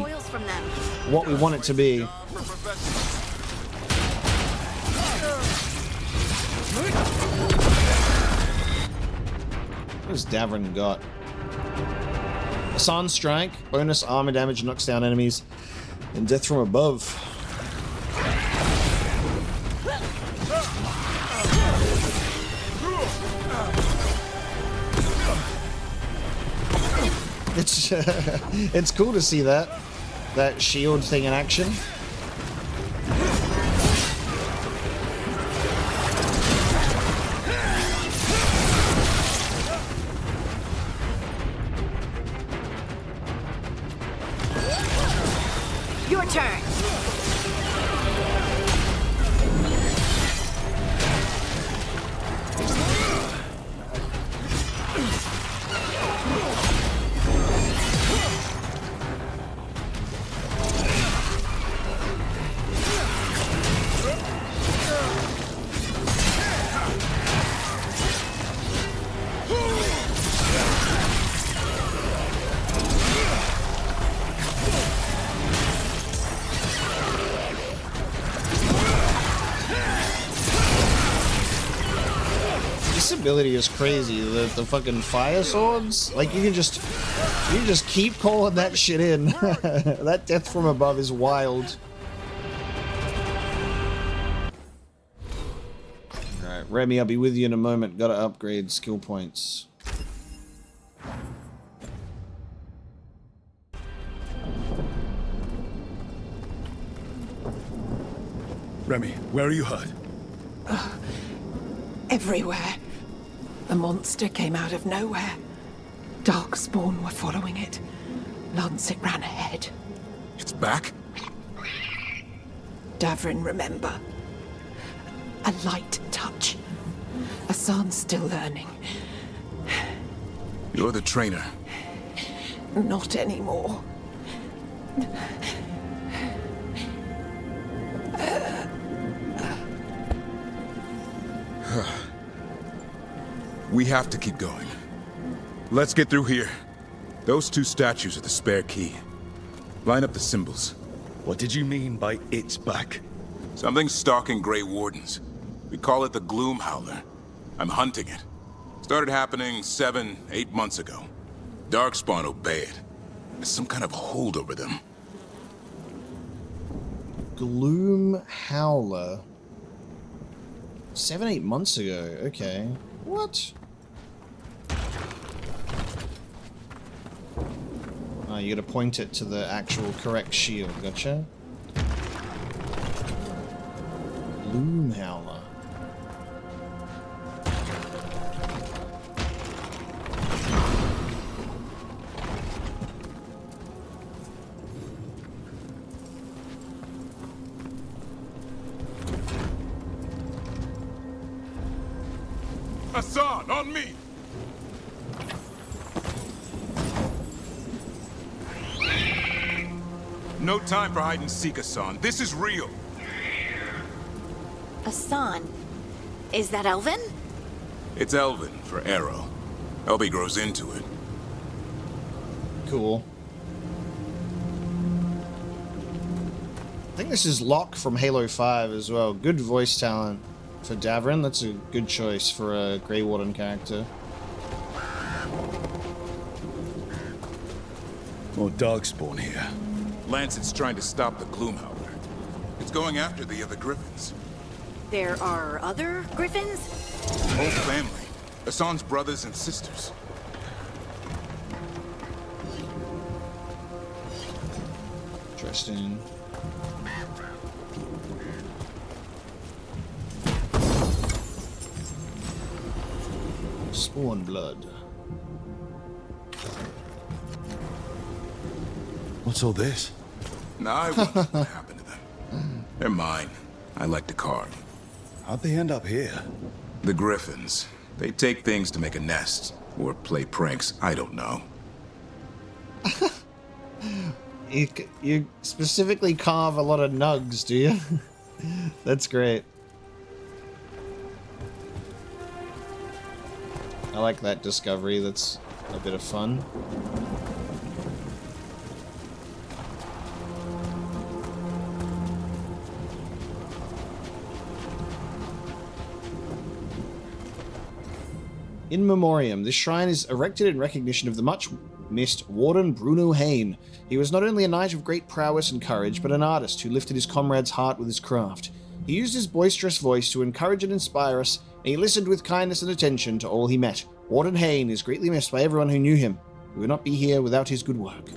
what we want it to be. What has Davron got? Hassan Strike, bonus armor damage, knocks down enemies, and death from above. It's cool to see that shield thing in action. turn. This ability is crazy. The fucking fire swords. Like you can just keep calling that shit in. That death from above is wild. All right, Remy, I'll be with you in a moment. Gotta upgrade skill points. Remy, where are you hurt? Everywhere. The monster came out of nowhere. Darkspawn were following it. Lancet ran ahead. It's back? Davrin, remember. A light touch. Asan's still learning. You're the trainer. Not anymore. We have to keep going. Let's get through here. Those two statues are the spare key. Line up the symbols. What did you mean by it's back? Something's stalking Grey Wardens. We call it the Gloom Howler. I'm hunting it. Started happening 7, 8 months ago. Darkspawn obey it. There's some kind of hold over them. Gloom Howler. 7, 8 months ago. Okay. What? Oh, you gotta point it to the actual correct shield. Gotcha. Gloom Howler. Asan, on me! No time for hide and seek, Asan. This is real. Asan? Is that Elven? It's Elven for arrow. Elby grows into it. Cool. I think this is Locke from Halo 5 as well. Good voice talent for Davrin. That's a good choice for a Grey Warden character. More Darkspawn here. Lancet's trying to stop the Gloom Howler. It's going after the other Griffons. There are other Griffons? Whole family. Asan's brothers and sisters. Interesting. Spawn blood. What's all this? Nah, I wouldn't know what happened to them. They're mine. I like to carve. How'd they end up here? The Griffons. They take things to make a nest. Or play pranks. I don't know. You specifically carve a lot of nugs, do you? That's great. I like that discovery. That's a bit of fun. In memoriam, this shrine is erected in recognition of the much-missed Warden Bruno Hain. He was not only a knight of great prowess and courage, but an artist who lifted his comrade's heart with his craft. He used his boisterous voice to encourage and inspire us, and he listened with kindness and attention to all he met. Warden Hain is greatly missed by everyone who knew him. We would not be here without his good work.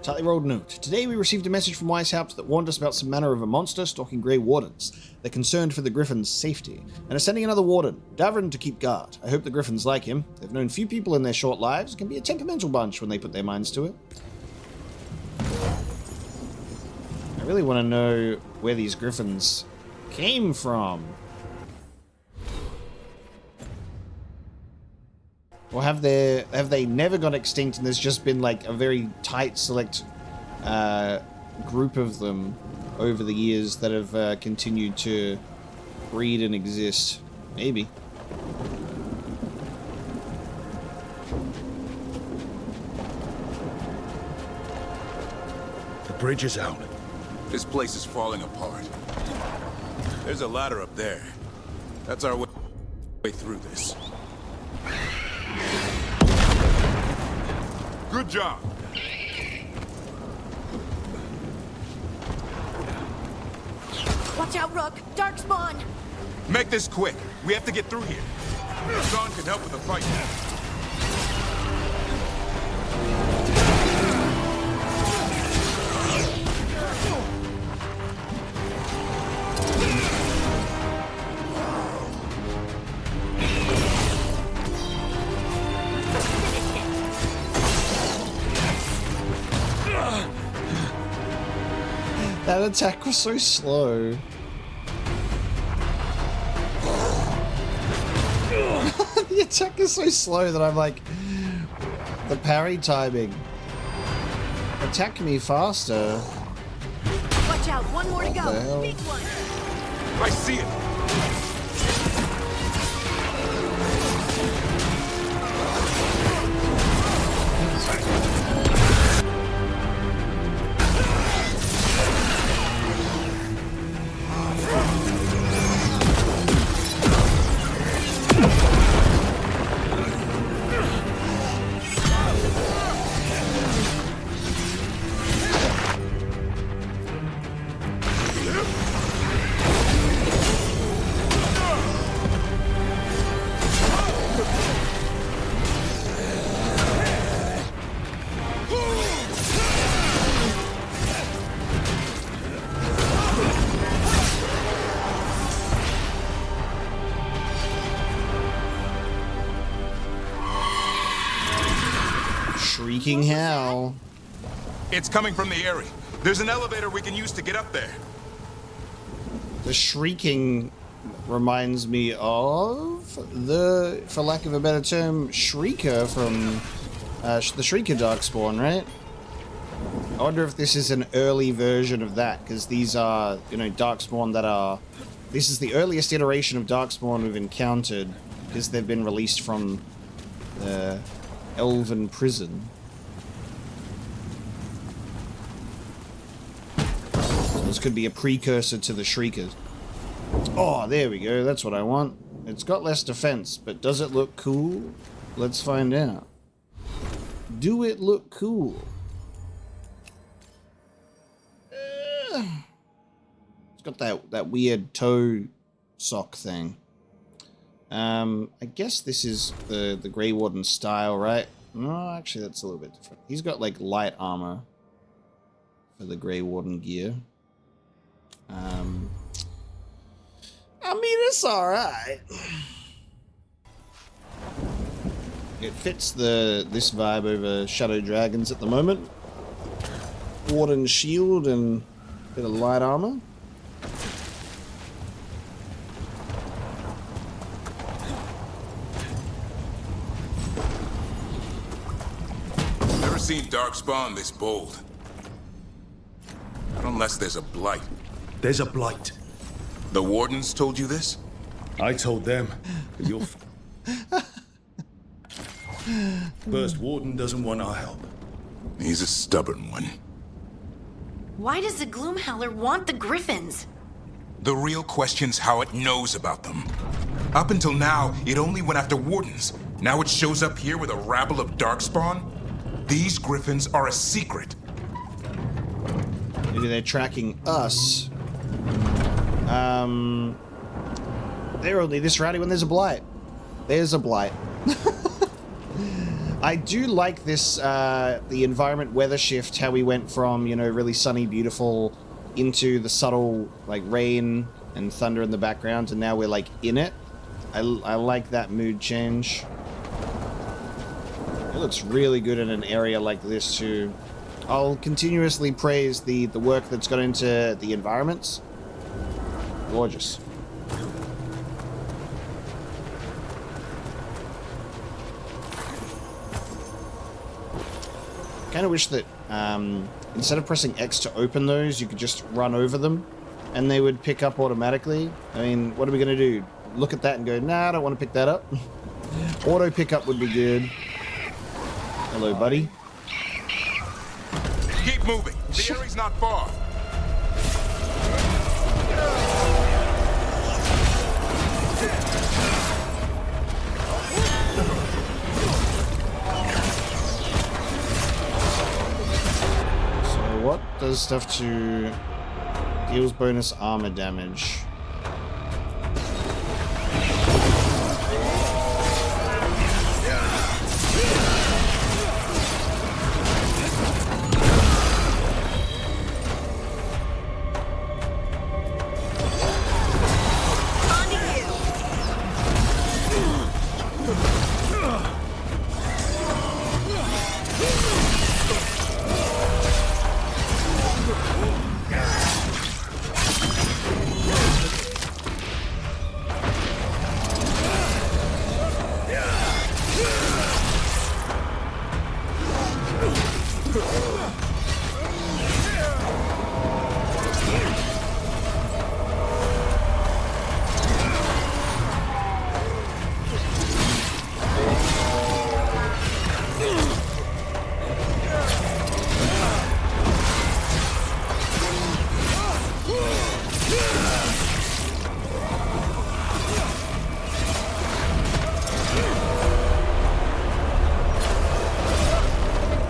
Tightly rolled note. Today we received a message from Weishaupt that warned us about some manner of a monster stalking Grey Wardens. They're concerned for the Griffons' safety, and are sending another Warden, Davrin, to keep guard. I hope the Griffons like him. They've known few people in their short lives, and can be a temperamental bunch when they put their minds to it. I really want to know where these Griffons came from. Or have they never gone extinct and there's just been like a very tight select group of them over the years that have continued to breed and exist? Maybe. The bridge is out. This place is falling apart. There's a ladder up there. That's our way through this. Good job. Watch out, Rook. Darkspawn. Make this quick. We have to get through here. Sean can help with the fight. That attack was so slow. The attack is so slow that I'm like, the parry timing. Attack me faster. Watch out, one more to go. Big one. I see it. Shrieking hell. It's coming from the area. There's an elevator we can use to get up there. The shrieking reminds me of the, for lack of a better term, Shrieker from the Shrieker Darkspawn, right? I wonder if this is an early version of that, because these are, you know, Darkspawn that are... This is the earliest iteration of Darkspawn we've encountered, because they've been released from the Elven prison. So this could be a precursor to the Shriekers. Oh, there we go. That's what I want. It's got less defense, but does it look cool? Let's find out. Do it look cool? It's got that weird toe sock thing. I guess this is the Grey Warden style, right? No, actually that's a little bit different. He's got like light armor for the Grey Warden gear. I mean, it's alright. It fits this vibe over Shadow Dragons at the moment. Warden shield and a bit of light armor. Never seen Darkspawn this bold. Not unless there's a blight. There's a blight. The Wardens told you this? I told them, but you'll... First Warden doesn't want our help. He's a stubborn one. Why does the Gloom Howler want the Griffons? The real question's how it knows about them. Up until now, it only went after Wardens. Now it shows up here with a rabble of Darkspawn? These Griffons are a secret. Maybe they're tracking us. They're only this rowdy when there's a blight. There's a blight. I do like this, the environment weather shift, how we went from, you know, really sunny, beautiful into the subtle, like, rain and thunder in the background, and now we're, like, in it. I like that mood change. It looks really good in an area like this, too. I'll continuously praise the work that's gone into the environments. Gorgeous. Kind of wish that instead of pressing X to open those, you could just run over them and they would pick up automatically. I mean, what are we going to do? Look at that and go, nah, I don't want to pick that up. Auto pickup would be good. Hello, buddy. Keep moving. The area's not far. So what does stuff to deals bonus armor damage?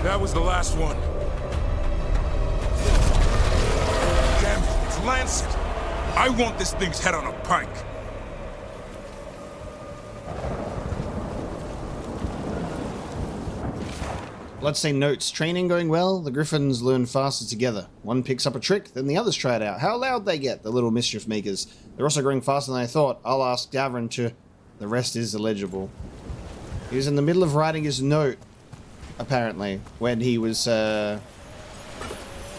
That was the last one. Damn it, it's Lancet. I want this thing's head on a pike. Bloodstain notes. Training going well. The Griffons learn faster together. One picks up a trick, then the others try it out. How loud they get, the little mischief makers. They're also growing faster than I thought. I'll ask Davrin to... The rest is illegible. He was in the middle of writing his note, apparently, when he was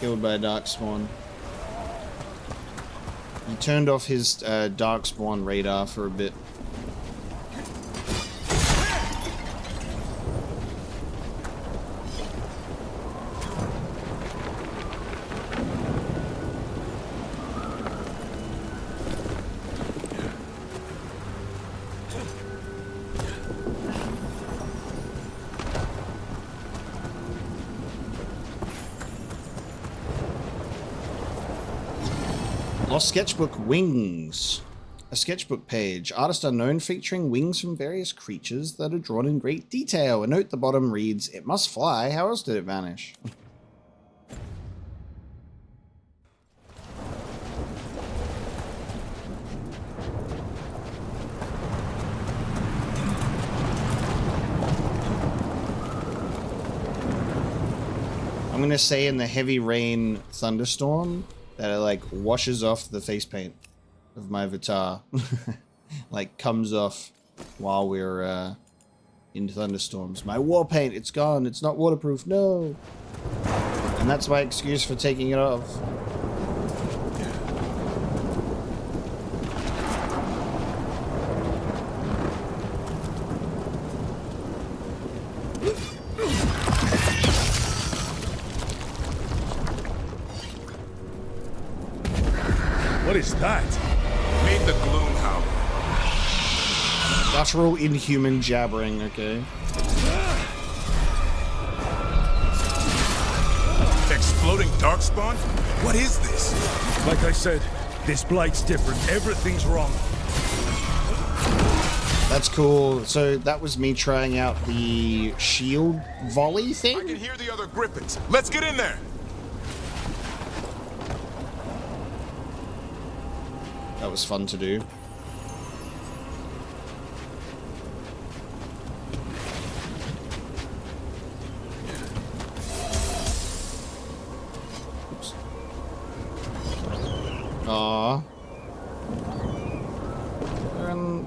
killed by a Darkspawn. He turned off his Darkspawn radar for a bit. Lost Sketchbook Wings. A sketchbook page. Artist unknown featuring wings from various creatures that are drawn in great detail. A note at the bottom reads, "It must fly. How else did it vanish?" I'm gonna say in the heavy rain thunderstorm that it like washes off the face paint of my avatar. Like comes off while we're in thunderstorms. My war paint, it's gone. It's not waterproof. No. And that's my excuse for taking it off. What is that? Meet the Gloom Howler. Guttural inhuman jabbering, okay. Exploding darkspawn? What is this? Like I said, this blight's different. Everything's wrong. That's cool. So that was me trying out the shield volley thing? I can hear the other Griffons. Let's get in there. That was fun to do.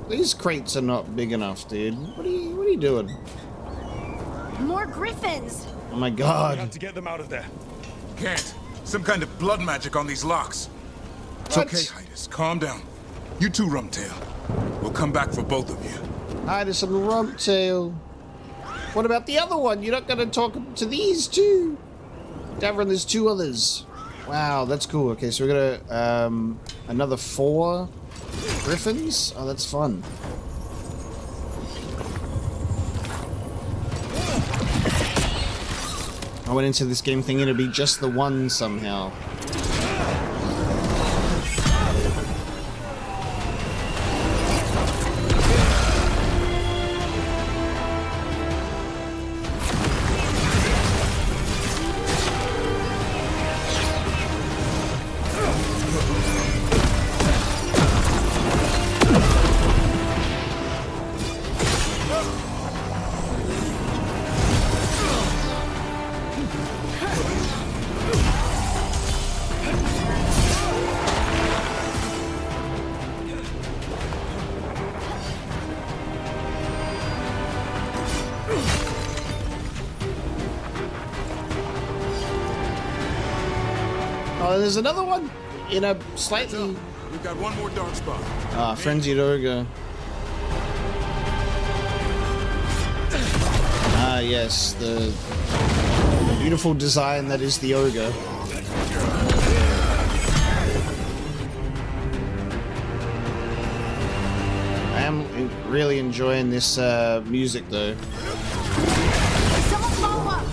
These crates are not big enough, dude. What are you doing? More Griffons! Oh my We god. have to get them out of there. Can't. Some kind of blood magic on these locks. It's What? okay, Hydas. Calm down. You too, Rumtail. We'll come back for both of you. Hydas and Rumptail. What about the other one? You're not gonna talk to these two? Davron, there's 2 others. Wow, that's cool. Okay, so we're gonna another 4 Griffons. Oh, that's fun. I went into this game thinking it'd be just the one somehow. Oh, there's another one in a slightly... We've got one more dark spot. Frenzied Ogre. Ah, yes, the beautiful design that is the Ogre. I am really enjoying this music, though. Someone follow up!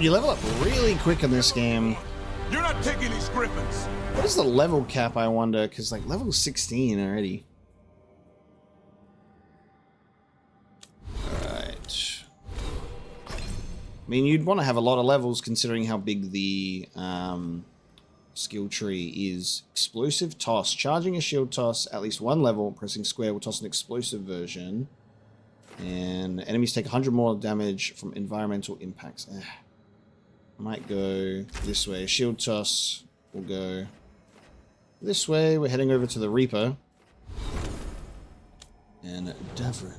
You level up really quick in this game. You're not taking these Griffons. What is the level cap, I wonder? Because, like, level 16 already. Alright. I mean, you'd want to have a lot of levels considering how big the skill tree is. Explosive toss. Charging a shield toss at least 1 level. Pressing square will toss an explosive version. And enemies take 100 more damage from environmental impacts. Might go this way. Shield toss will go this way. We're heading over to the Reaper. And Davron.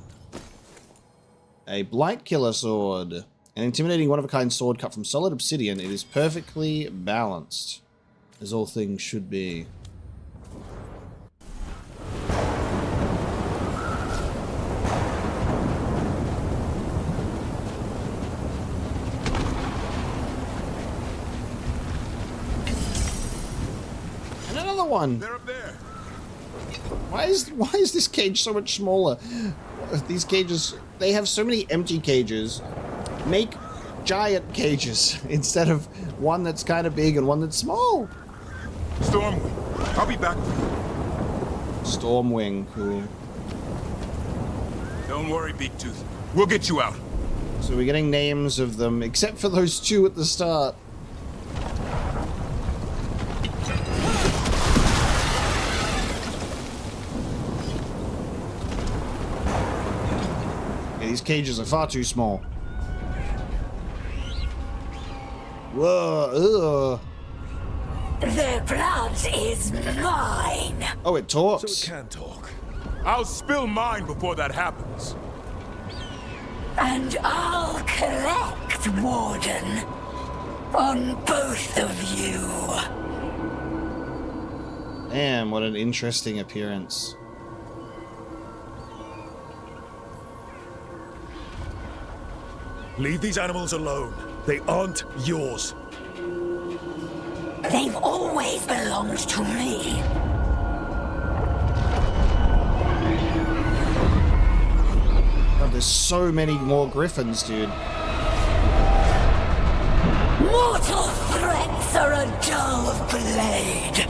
A Blight Killer Sword. An intimidating one-of-a-kind sword cut from solid obsidian. It is perfectly balanced, as all things should be. One. They're up there. Why is this cage so much smaller? These cages, they have so many empty cages. Make giant cages instead of one that's kind of big and one that's small. Stormwing, I'll be back for you. Stormwing, cool. Don't worry, Big Tooth. We'll get you out. So we're getting names of them, except for those 2 at the start. These cages are far too small. Whoa, ugh. The blood is mine. Oh, it talks. So it can talk. I'll spill mine before that happens. And I'll collect, Warden. On both of you. Damn, what an interesting appearance. Leave these animals alone. They aren't yours. They've always belonged to me. God, there's so many more Griffons, dude. Mortal threats are a dull blade.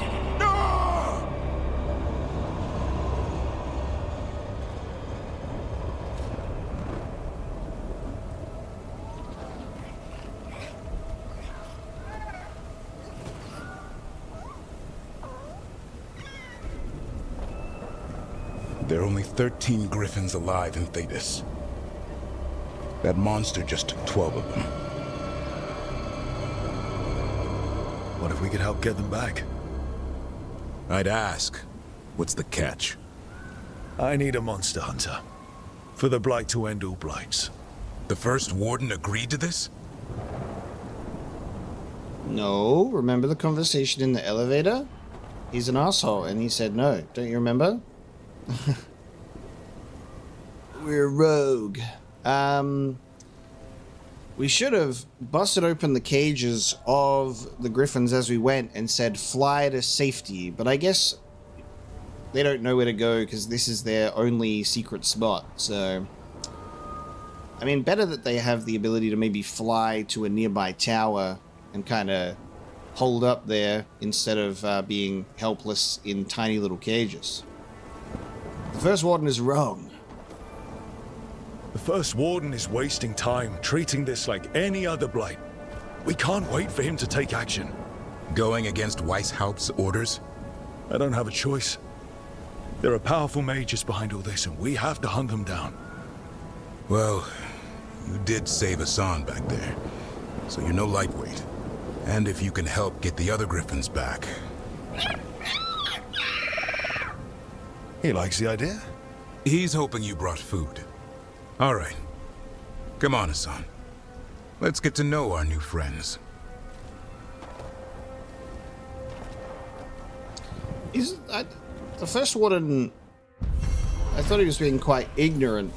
There are only 13 Griffins alive in Thetis. That monster just took 12 of them. What if we could help get them back? I'd ask, what's the catch? I need a monster hunter. For the Blight to end all blights. The first Warden agreed to this? No, remember the conversation in the elevator? He's an asshole, and he said no. Don't you remember? We're rogue. We should have busted open the cages of the Griffins as we went and said fly to safety, but I guess they don't know where to go because this is their only secret spot, so... I mean, better that they have the ability to maybe fly to a nearby tower and kind of hold up there instead of being helpless in tiny little cages. The first Warden is wrong. The first Warden is wasting time treating this like any other blight. We can't wait for him to take action. Going against Weishaupt's orders? I don't have a choice. There are powerful mages behind all this, and we have to hunt them down. Well, you did save Hassan back there, so you're no lightweight. And if you can help get the other Griffins back... He likes the idea? He's hoping you brought food. All right. Come on, Hassan. Let's get to know our new friends. The first Warden... I thought he was being quite ignorant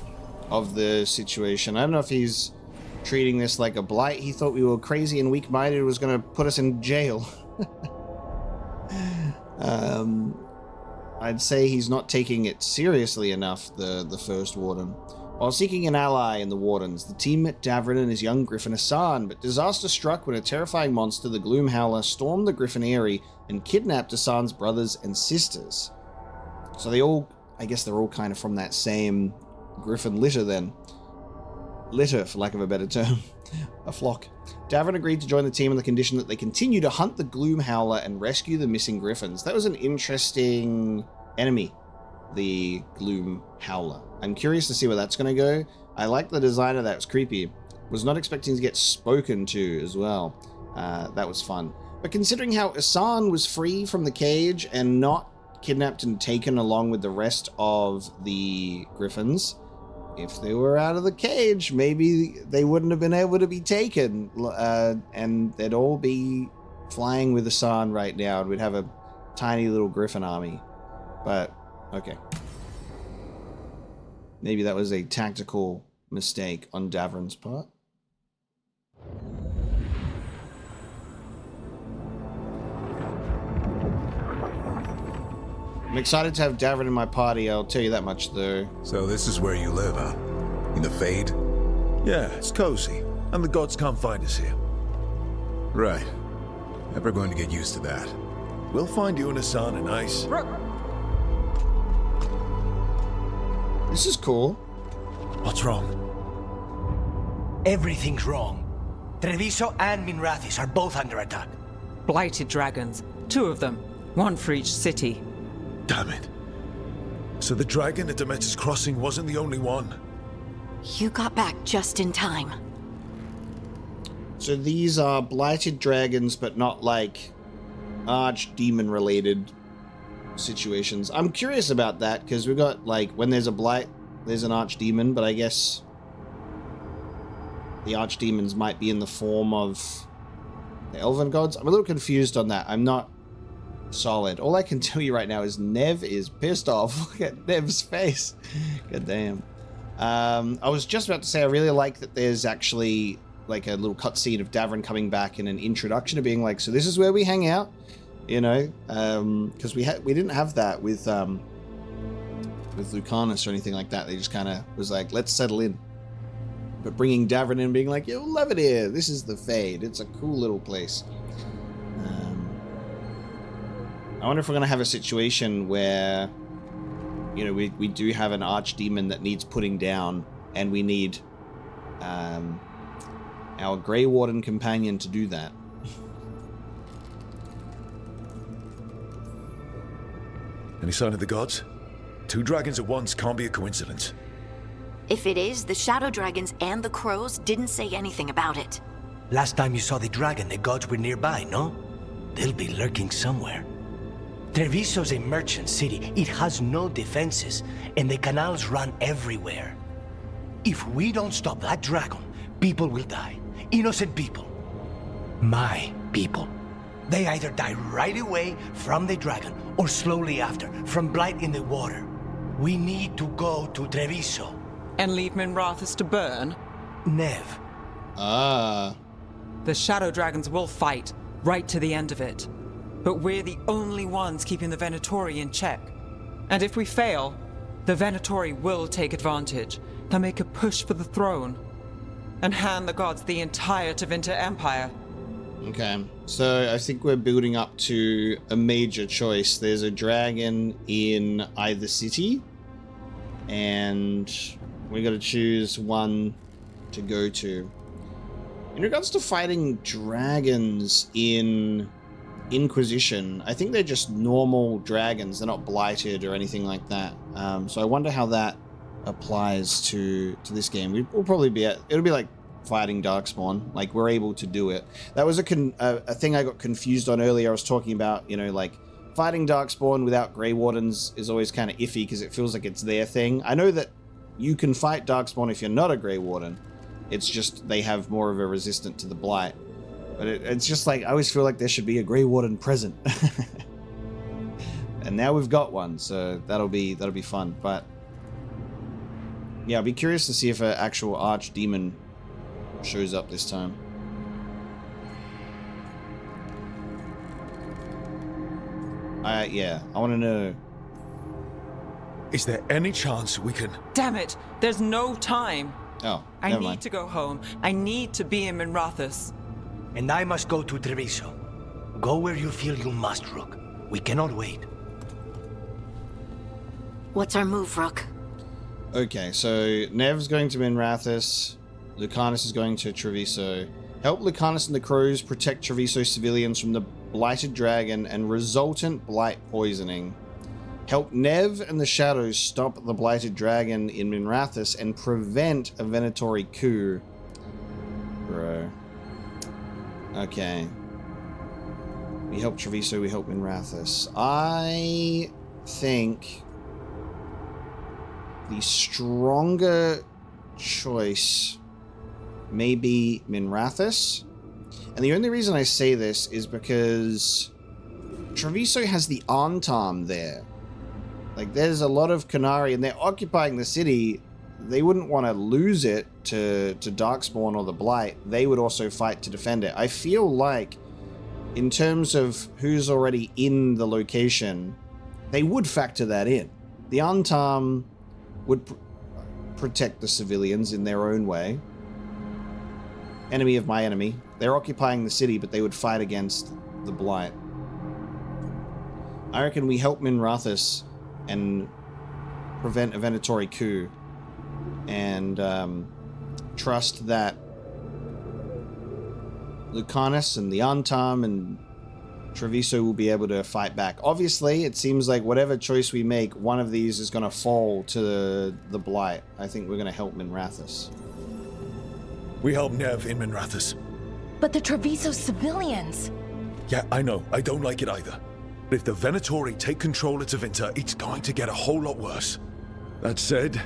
of the situation. I don't know if he's treating this like a blight. He thought we were crazy and weak-minded. Was going to put us in jail. I'd say he's not taking it seriously enough, the first Warden. While seeking an ally in the Wardens, the team met Davrin and his young Griffin Hassan, but disaster struck when a terrifying monster, the Gloom Howler, stormed the Griffin Eyrie and kidnapped Hassan's brothers and sisters. So they all, I guess they're all kind of from that same Griffin litter then. Litter, for lack of a better term. A flock. Davrin agreed to join the team on the condition that they continue to hunt the Gloom Howler and rescue the missing Griffins. That was an interesting enemy, the Gloom Howler. I'm curious to see where that's going to go. I like the design of that. It was creepy. Was not expecting to get spoken to as well. That was fun. But considering how Hassan was free from the cage and not kidnapped and taken along with the rest of the Griffins, if they were out of the cage, maybe they wouldn't have been able to be taken, and they'd all be flying with Hassan right now, and we'd have a tiny little Griffin army. But, okay. Maybe that was a tactical mistake on Davrin's part. I'm excited to have Davrin in my party, I'll tell you that much, though. So this is where you live, huh? In the Fade? Yeah, it's cozy. And the gods can't find us here. Right. Never going to get used to that. We'll find you and Hassan a nice... This is cool. What's wrong? Everything's wrong. Treviso and Minrathous are both under attack. Blighted dragons. 2 of them. 1 for each city. Damn it. So the dragon at Demeter's Crossing wasn't the only one. You got back just in time. So these are blighted dragons, but not like archdemon related situations. I'm curious about that, because we've got, like, when there's a blight, there's an archdemon, but I guess the archdemons might be in the form of the elven gods. I'm a little confused on that. I'm not solid. All I can tell you right now is Nev is pissed off. Look at Nev's face. God damn. I was just about to say I really like that there's actually like a little cutscene of Davrin coming back in an introduction of being like, so this is where we hang out, you know, because we didn't have that with Lucanus or anything like that. They just kind of was like, let's settle in. But bringing Davrin in and being like, you'll love it here. This is the Fade. It's a cool little place. I wonder if we're going to have a situation where, you know, we do have an archdemon that needs putting down, and we need our Grey Warden companion to do that. Any sign of the gods? 2 dragons at once can't be a coincidence. If it is, the Shadow Dragons and the Crows didn't say anything about it. Last time you saw the dragon, the gods were nearby, no? They'll be lurking somewhere. Treviso's a merchant city. It has no defenses, and the canals run everywhere. If we don't stop that dragon, people will die. Innocent people. My people. They either die right away from the dragon, or slowly after, from blight in the water. We need to go to Treviso. And leave Minrathous to burn? Nev. The Shadow Dragons will fight, right to the end of it. But we're the only ones keeping the Venatori in check. And if we fail, the Venatori will take advantage. They'll make a push for the throne. And hand the gods the entire Tevinter Empire. Okay, so I think we're building up to a major choice. There's a dragon in either city, and we got to choose one to go to. In regards to fighting dragons in Inquisition, I think they're just normal dragons. They're not blighted or anything like that. So I wonder how that applies to this game. We'll probably be it'll be like fighting Darkspawn. Like, we're able to do it. That was a thing I got confused on earlier. I was talking about, you know, like fighting Darkspawn without Grey Wardens is always kind of iffy because it feels like it's their thing. I know that you can fight Darkspawn if you're not a Grey Warden. It's just they have more of a resistance to the blight. But it's just like, I always feel like there should be a Grey Warden present. And now we've got one, so that'll be fun. But yeah, I'll be curious to see if an actual archdemon shows up this time. Yeah, I want to know. Is there any chance we can... Damn it! There's no time! Oh, I need to go home. I need to be in Minrathous. And I must go to Treviso. Go where you feel you must, Rook. We cannot wait. What's our move, Rook? Okay, so Nev's going to Minrathous. Lucanus is going to Treviso. Help Lucanus and the Crows protect Treviso civilians from the Blighted Dragon and resultant blight poisoning. Help Nev and the Shadows stop the Blighted Dragon in Minrathous and prevent a Venatori coup. Bro. Okay. We help Treviso, we help Minrathous. I think the stronger choice may be Minrathous. And the only reason I say this is because Treviso has the Antam there. Like, there's a lot of Qunari, and they're occupying the city. They wouldn't want to lose it to Darkspawn or the Blight. They would also fight to defend it. I feel like, in terms of who's already in the location, they would factor that in. The Antam would protect the civilians in their own way. Enemy of my enemy. They're occupying the city, but they would fight against the Blight. I reckon we help Minrathous and prevent a Venatori coup, and trust that Lucanus and the Antam and Treviso will be able to fight back. Obviously, it seems like whatever choice we make, one of these is going to fall to the Blight. I think we're going to help Minrathous. We help Nev in Minrathous. But the Treviso civilians... Yeah, I know. I don't like it either. But if the Venatori take control of Tevinter, it's going to get a whole lot worse. That said,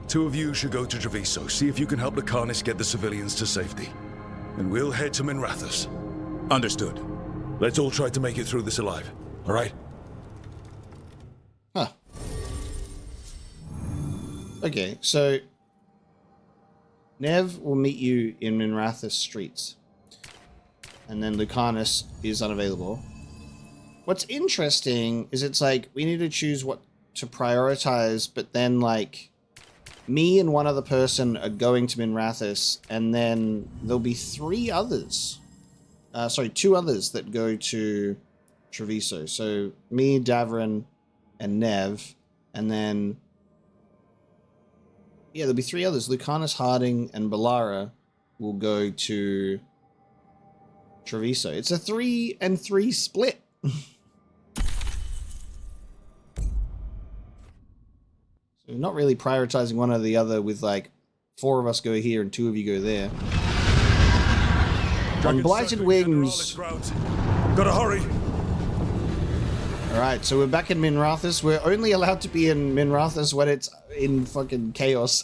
2 of you should go to Treviso, see if you can help Lucanus get the civilians to safety. And we'll head to Minrathous. Understood. Let's all try to make it through this alive, all right? Huh. Okay, so Nev will meet you in Minrathous streets. And then Lucanus is unavailable. What's interesting is it's like, we need to choose what to prioritize, but then like, me and one other person are going to Minrathous, and then there'll be two others that go to Treviso. So me, Davrin, and Nev, and then yeah, there'll be three others. Lucanus, Harding, and Balara will go to Treviso. It's a 3-and-3 split. So not really prioritizing one or the other with like 4 of us go here and 2 of you go there. On Blighted Wings. Gotta hurry. Alright, so we're back in Minrathous. We're only allowed to be in Minrathous when it's in fucking chaos.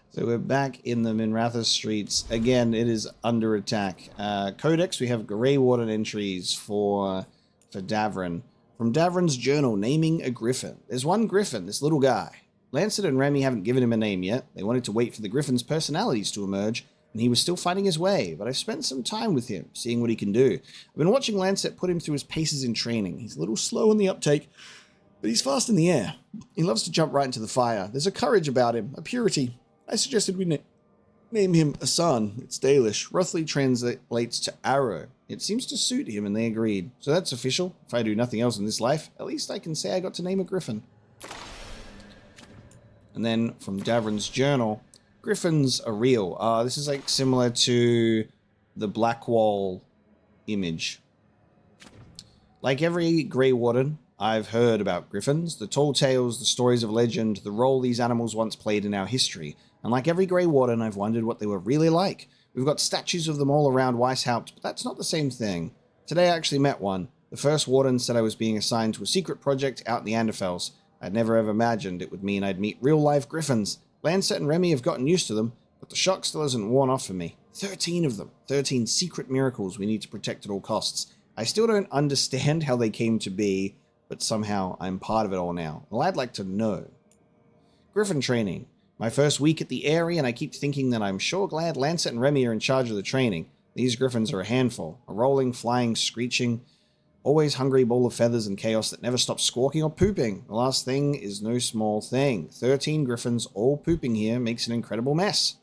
So we're back in the Minrathous streets. Again, it is under attack. Codex, we have Grey Warden entries for Davrin. From Davrin's journal, naming a Griffon. There's one Griffon, this little guy. Lancet and Remy haven't given him a name yet. They wanted to wait for the Griffon's personalities to emerge, and he was still finding his way, but I've spent some time with him, seeing what he can do. I've been watching Lancet put him through his paces in training. He's a little slow on the uptake, but he's fast in the air. He loves to jump right into the fire. There's a courage about him, a purity. I suggested we name him Asan. It's Dalish. Roughly translates to arrow. It seems to suit him, and they agreed. So that's official. If I do nothing else in this life, at least I can say I got to name a Griffon. And then from Davrin's journal, Griffons are real. This is like similar to the Blackwall image. Like every Grey Warden, I've heard about Griffons, the tall tales, the stories of legend, the role these animals once played in our history. And like every Grey Warden, I've wondered what they were really like. We've got statues of them all around Weishaupt, but that's not the same thing. Today I actually met one. The first Warden said I was being assigned to a secret project out in the Anderfels. I'd never ever imagined it would mean I'd meet real-life Griffons. Lancet and Remy have gotten used to them, but the shock still hasn't worn off for me. 13 of them. 13 secret miracles we need to protect at all costs. I still don't understand how they came to be, but somehow I'm part of it all now. Well, I'd like to know. Griffon training. My first week at the Eyrie, and I keep thinking that I'm sure glad Lancet and Remy are in charge of the training. These Griffons are a handful. A rolling, flying, screeching, always hungry ball of feathers and chaos that never stops squawking or pooping. The last thing is no small thing. 13 Griffons all pooping here makes an incredible mess.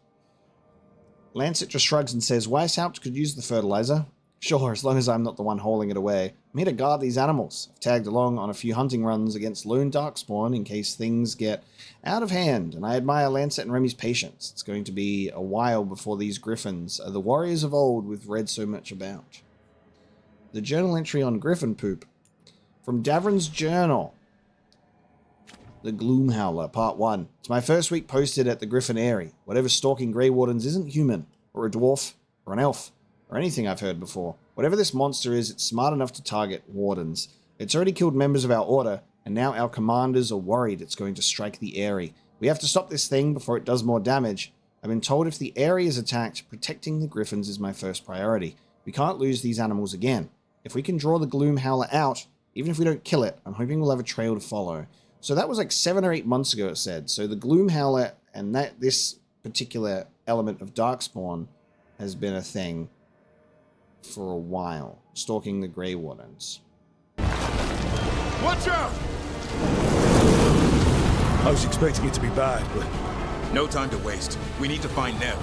Lancet just shrugs and says, Weishaupt could use the fertilizer. Sure, as long as I'm not the one hauling it away. I'm here to guard these animals. I've tagged along on a few hunting runs against lone darkspawn in case things get out of hand, and I admire Lancet and Remy's patience. It's going to be a while before these Griffons are the warriors of old we've read so much about. The journal entry on Griffon poop. From Davrin's journal. The Gloom Howler, Part 1. It's my first week posted at the Griffon Eyrie. Whatever's stalking Grey Wardens isn't human, or a dwarf, or an elf, or anything I've heard before. Whatever this monster is, it's smart enough to target Wardens. It's already killed members of our order, and now our commanders are worried it's going to strike the Eyrie. We have to stop this thing before it does more damage. I've been told if the Eyrie is attacked, protecting the Griffons is my first priority. We can't lose these animals again. If we can draw the Gloom Howler out, even if we don't kill it, I'm hoping we'll have a trail to follow. So that was like 7 or 8 months ago, it said. So the Gloom Howler and this particular element of Darkspawn has been a thing for a while, stalking the Grey Wardens. Watch out! I was expecting it to be bad, but... No time to waste. We need to find Nev.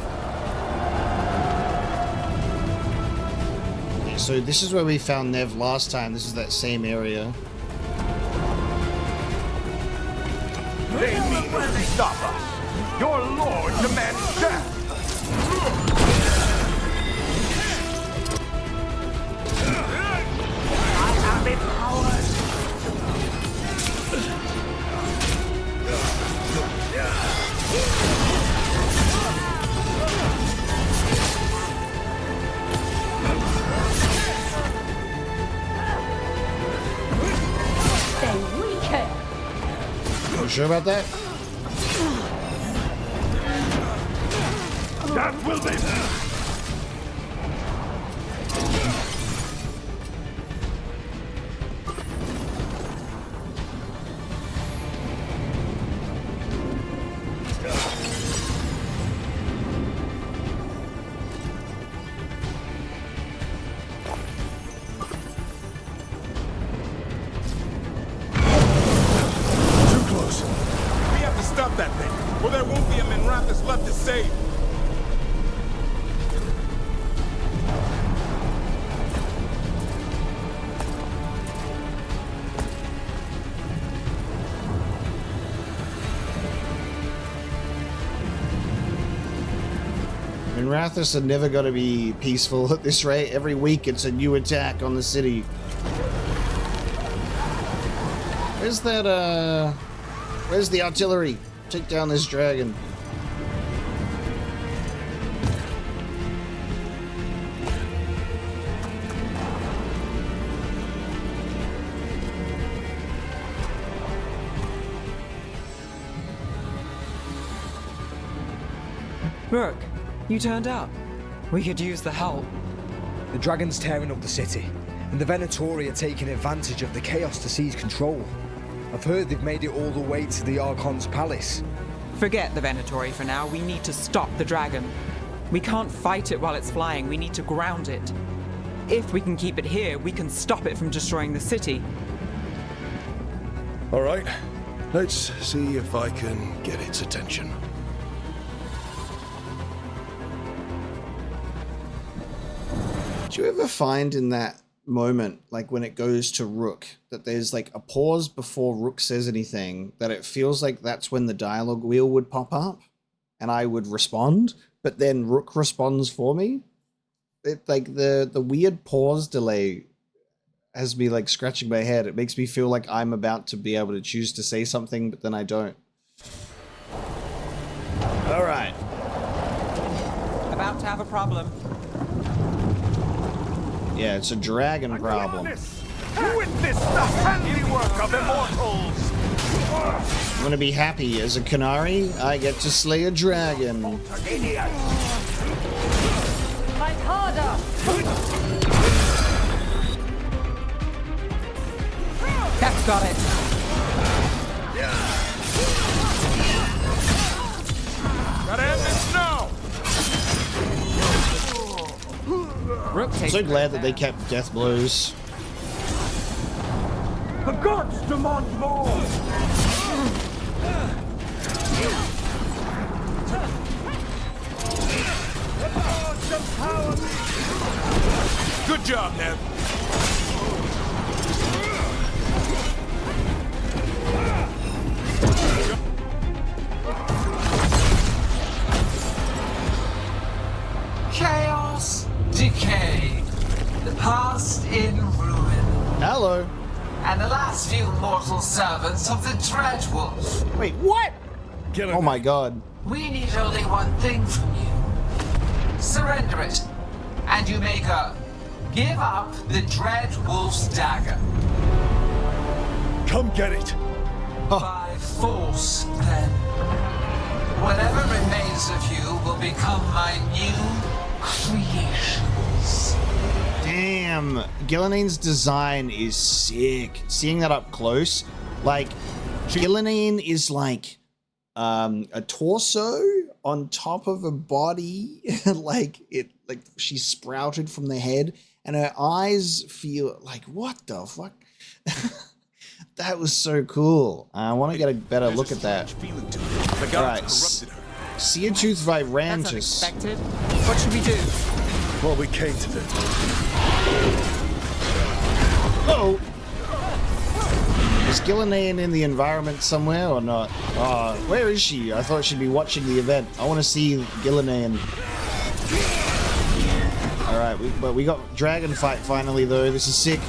So this is where we found Nev last time. This is that same area. They mean to stop us. Your lord demands death. I am empowered. They weaken. You sure about that? That will be. or there won't be a Minrathous left to save. Minrathous are never going to be peaceful at this rate. Every week it's a new attack on the city. Where's that, where's the artillery? Take down this dragon. Rook, you turned up. We could use the help. The dragon's tearing up the city, and the Venatori are taking advantage of the chaos to seize control. I've heard they've made it all the way to the Archon's palace. Forget the Venatori for now. We need to stop the dragon. We can't fight it while it's flying. We need to ground it. If we can keep it here, we can stop it from destroying the city. All right, let's see if I can get its attention. Do you ever find in that moment, like when it goes to Rook, that there's like a pause before Rook says anything, that it feels like that's when the dialogue wheel would pop up and I would respond, but then Rook responds for me? It, like the weird pause delay has me like scratching my head. It makes me feel like I'm about to be able to choose to say something, but then I don't. All right. About to have a problem. Yeah, it's a dragon problem. Witness the handiwork of immortals! I'm gonna be happy as a Canary. I get to slay a dragon. Fight harder! That's got it. Gotta end this now! I'm so glad that they kept death blows. The gods demand more! Good job, Nev. Chaos, decay, the past in ruin. Hello. And the last few mortal servants of the Dreadwolf. Wait, what? Oh my god. We need only one thing from you. Surrender it, and you may go. Give up the Dreadwolf's dagger. Come get it. By force, then. Whatever remains of you will become my new creations. Damn, Gilleneen's design is sick. Seeing that up close, like Gilleneen is like a torso on top of a body, like she's sprouted from the head, and her eyes feel like, what the fuck? That was so cool. I want to get a better look at that. All right, Seartooth Virantus. That's unexpected. What should we do? What we came to do. Uh-oh. Is Gilleneen in the environment somewhere or not? Where is she? I thought she'd be watching the event. I want to see Gilleneen. Alright, but we got dragon fight finally though. This is sick.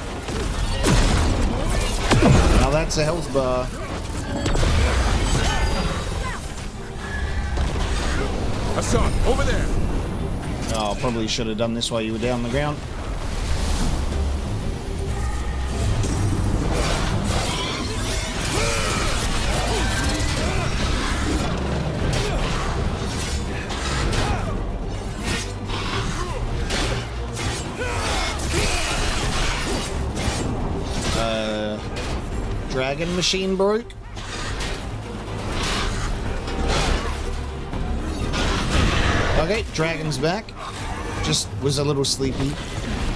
Now that's a health bar. Hassan, over there. Oh, probably should have done this while you were down on the ground. Dragon machine broke. Okay, dragon's back. Just was a little sleepy.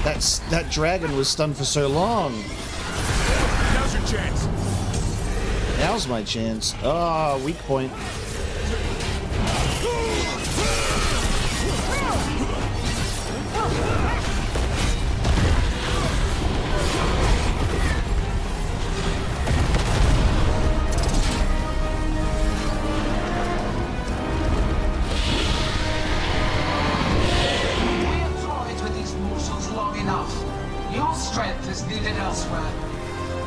That dragon was stunned for so long. Now's your chance. Now's my chance. Oh, weak point.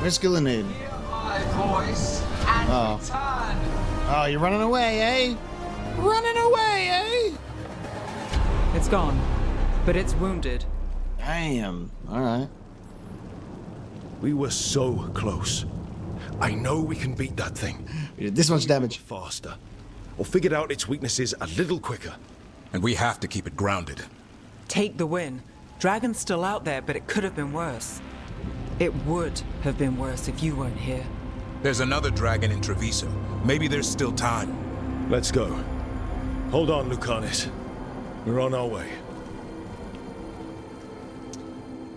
Where's Gillenade? My voice and return. Oh, you're running away, eh? Running away, eh? It's gone, but it's wounded. Damn. All right. We were so close. I know we can beat that thing. We did this much damage. Faster. Or figured out its weaknesses a little quicker. And we have to keep it grounded. Take the win. Dragon's still out there, but it could have been worse. It would have been worse if you weren't here. There's another dragon in Treviso. Maybe there's still time. Let's go. Hold on, Lucanis. We're on our way.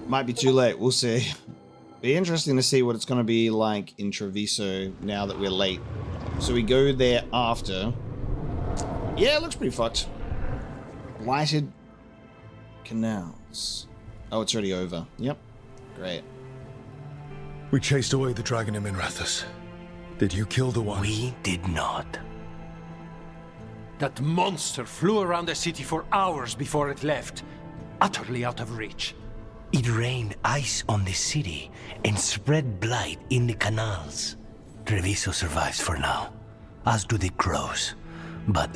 Might be too late. We'll see. Be interesting to see what it's going to be like in Treviso now that we're late. So we go there after. Yeah, it looks pretty fucked. Blighted canals. Oh, it's already over. Yep. Great. We chased away the dragon in Minrathous. Did you kill the one? We did not. That monster flew around the city for hours before it left, utterly out of reach. It rained ice on the city and spread blight in the canals. Treviso survives for now, as do the crows. But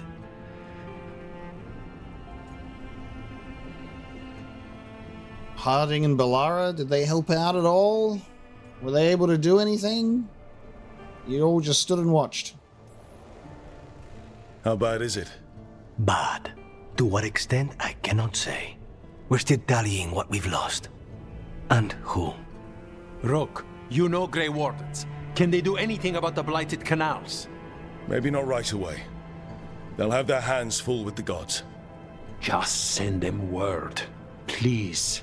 Harding and Bellara, did they help out at all? Were they able to do anything? You all just stood and watched. How bad is it? bad. To what extent, I cannot say. We're still tallying what we've lost. And who. Rook, you know Grey Wardens. Can they do anything about the Blighted canals? Maybe not right away. They'll have their hands full with the gods. Just send them word, please.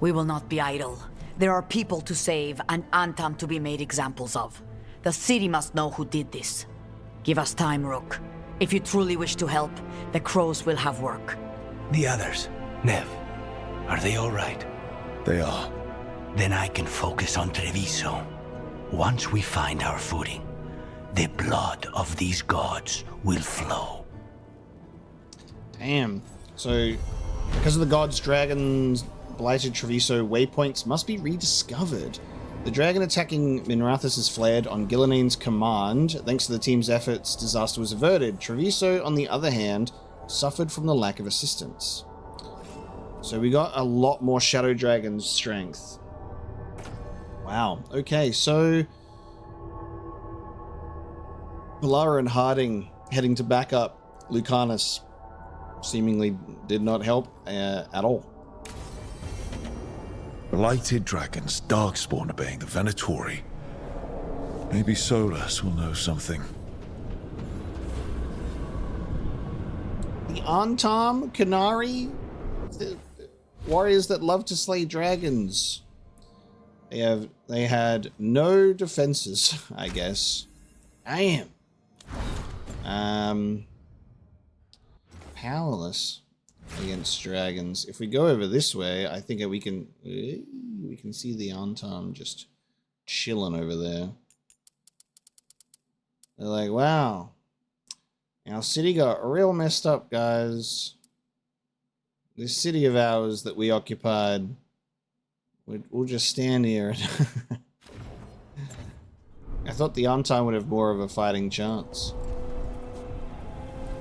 We will not be idle. There are people to save and Antam to be made examples of. The city must know who did this. Give us time, Rook. If you truly wish to help, the crows will have work. The others, Nev, are they all right? They are. Then I can focus on Treviso. Once we find our footing, the blood of these gods will flow. Damn. So, because of the gods, dragons, Blighted Treviso waypoints must be rediscovered. The dragon attacking Minrathous has fled on Gillenane's command. Thanks to the team's efforts, disaster was averted. Treviso, on the other hand, suffered from the lack of assistance. So we got a lot more Shadow Dragon's strength. Wow. Okay, so Bellara and Harding heading to back up Lucanus seemingly did not help at all. Blighted dragons, Darkspawn obeying the Venatori. Maybe Solas will know something. The Antam, Canary, the warriors that love to slay dragons. They had no defenses, I guess. Damn. Powerless against dragons. If we go over this way, I think we can see the Antam just chilling over there. They're like, wow, our city got real messed up, guys. This city of ours that we occupied, we'll just stand here. I thought the Antam would have more of a fighting chance.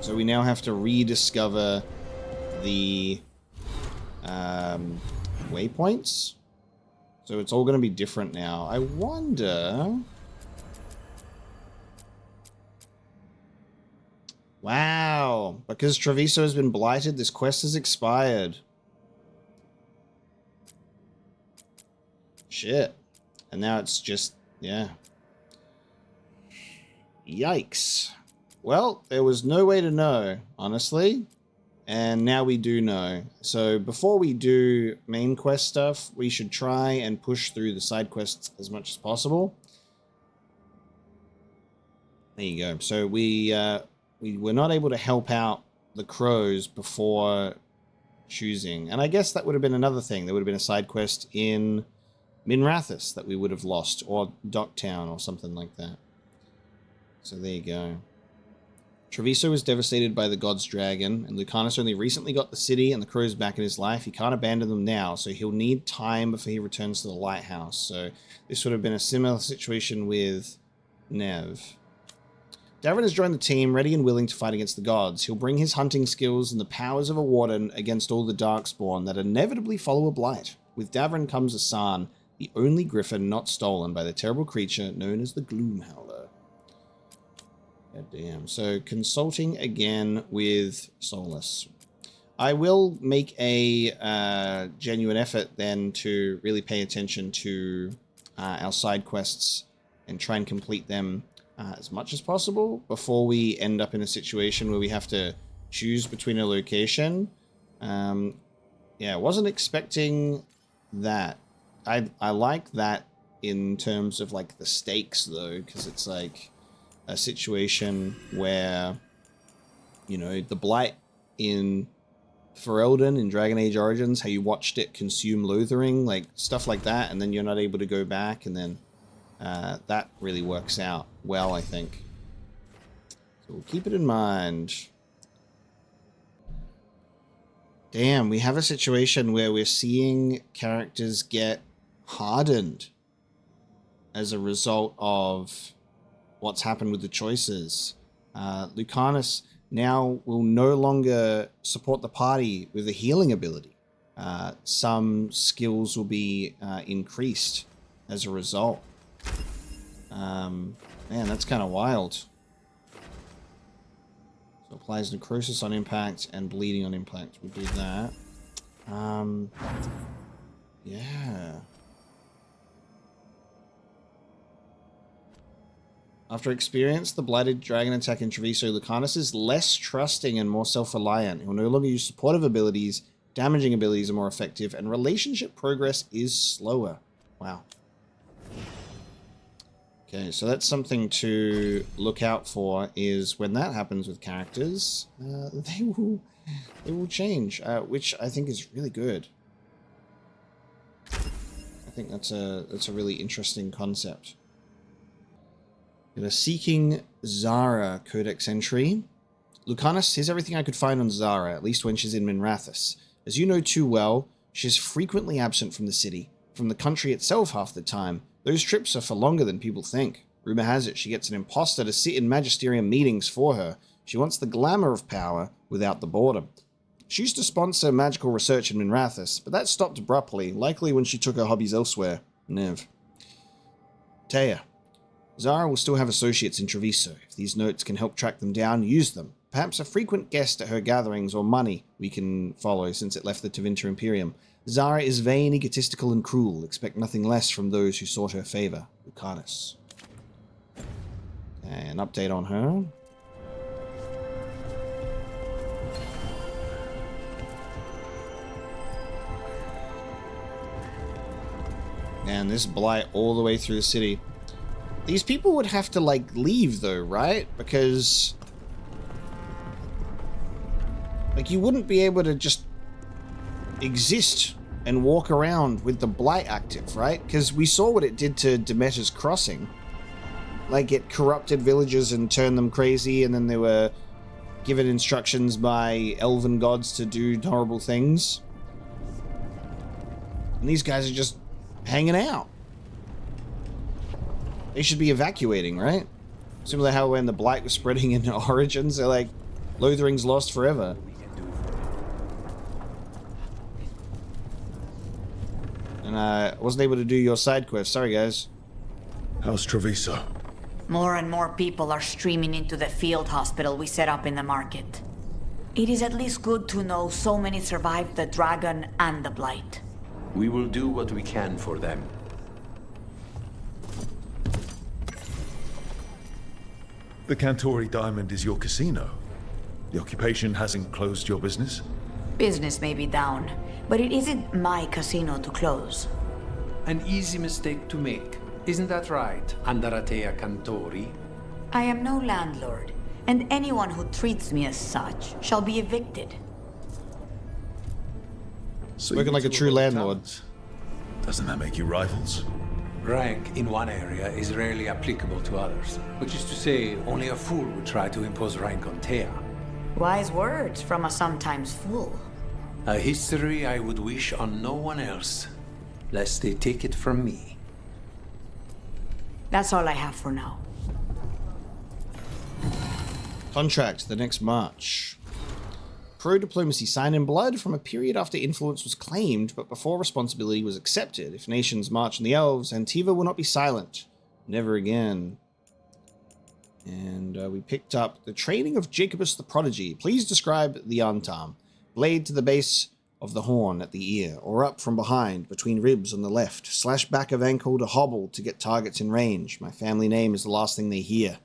So we now have to rediscover the waypoints. So it's all going to be different now. I wonder... Wow. Because Treviso has been blighted, this quest has expired. Shit. And now it's just... yeah. Yikes. Well, there was no way to know, honestly. And now we do know. So before we do main quest stuff, we should try and push through the side quests as much as possible. There you go. So we were not able to help out the crows before choosing. And I guess that would have been another thing. There would have been a side quest in Minrathous that we would have lost, or Docktown or something like that. So there you go. Treviso was devastated by the God's Dragon, and Lucanus only recently got the city and the crows back in his life. He can't abandon them now, so he'll need time before he returns to the lighthouse. So this would have been a similar situation with Nev. Davin has joined the team, ready and willing to fight against the gods. He'll bring his hunting skills and the powers of a warden against all the darkspawn that inevitably follow a blight. With Davin comes Asan, the only griffin not stolen by the terrible creature known as the Gloom Howler. God damn. So, consulting again with Solas. I will make a genuine effort then to really pay attention to our side quests and try and complete them as much as possible before we end up in a situation where we have to choose between a location. Yeah, I wasn't expecting that. I like that in terms of like the stakes though, because it's like a situation where, you know, the blight in Ferelden in Dragon Age Origins, how you watched it consume Lothering, like stuff like that, and then you're not able to go back, and then that really works out well, I think. So we'll keep it in mind. Damn, we have a situation where we're seeing characters get hardened as a result of what's happened with the choices. Lucanus now will no longer support the party with a healing ability. Some skills will be increased as a result. Man, that's kind of wild. So applies necrosis on impact and bleeding on impact. We'll do that. Yeah. After experience the Blighted Dragon attack in Treviso, Lucanus is less trusting and more self-reliant. He will no longer use supportive abilities, damaging abilities are more effective, and relationship progress is slower. Wow. Okay, so that's something to look out for, is when that happens with characters, they will change, which I think is really good. I think that's a really interesting concept. Seeking Zara Codex entry. Lucanus, here's everything I could find on Zara, at least when she's in Minrathous. As you know too well, she's frequently absent from the city, from the country itself half the time. Those trips are for longer than people think. Rumor has it she gets an imposter to sit in magisterium meetings for her. She wants the glamour of power without the boredom. She used to sponsor magical research in Minrathous, but that stopped abruptly, likely when she took her hobbies elsewhere. Nev. Taya. Zara will still have associates in Treviso. If these notes can help track them down, use them. Perhaps a frequent guest at her gatherings or money we can follow since it left the Tevinter Imperium. Zara is vain, egotistical, and cruel. Expect nothing less from those who sought her favor. Lucanus. Okay, an update on her. And this blight all the way through the city. These people would have to, like, leave, though, right? Because, like, you wouldn't be able to just exist and walk around with the blight active, right? Because we saw what it did to Demeter's Crossing. Like, it corrupted villagers and turned them crazy, and then they were given instructions by elven gods to do horrible things. And these guys are just hanging out. They should be evacuating, right? Similar to how when the blight was spreading in Origins, they're like, Lothering's lost forever. And I wasn't able to do your side quest. Sorry, guys. How's Treviso? More and more people are streaming into the field hospital we set up in the market. It is at least good to know so many survived the dragon and the blight. We will do what we can for them. The Cantori Diamond is your casino. The occupation hasn't closed your business? Business may be down, but it isn't my casino to close. An easy mistake to make. Isn't that right, Andaratea Cantori? I am no landlord, and anyone who treats me as such shall be evicted. Spoken like a true landlord. Doesn't that make you rivals? Rank in one area is rarely applicable to others, which is to say, only a fool would try to impose rank on Thea. Wise words from a sometimes fool. A history I would wish on no one else, lest they take it from me. That's all I have for now. Contract, the next March. Pro-diplomacy sign in blood from a period after influence was claimed, but before responsibility was accepted. If nations march on the elves, Antiva will not be silent. Never again. And we picked up the training of Jacobus the Prodigy. Please describe the Antam. Blade to the base of the horn at the ear, or up from behind, between ribs on the left. Slash back of ankle to hobble to get targets in range. My family name is the last thing they hear.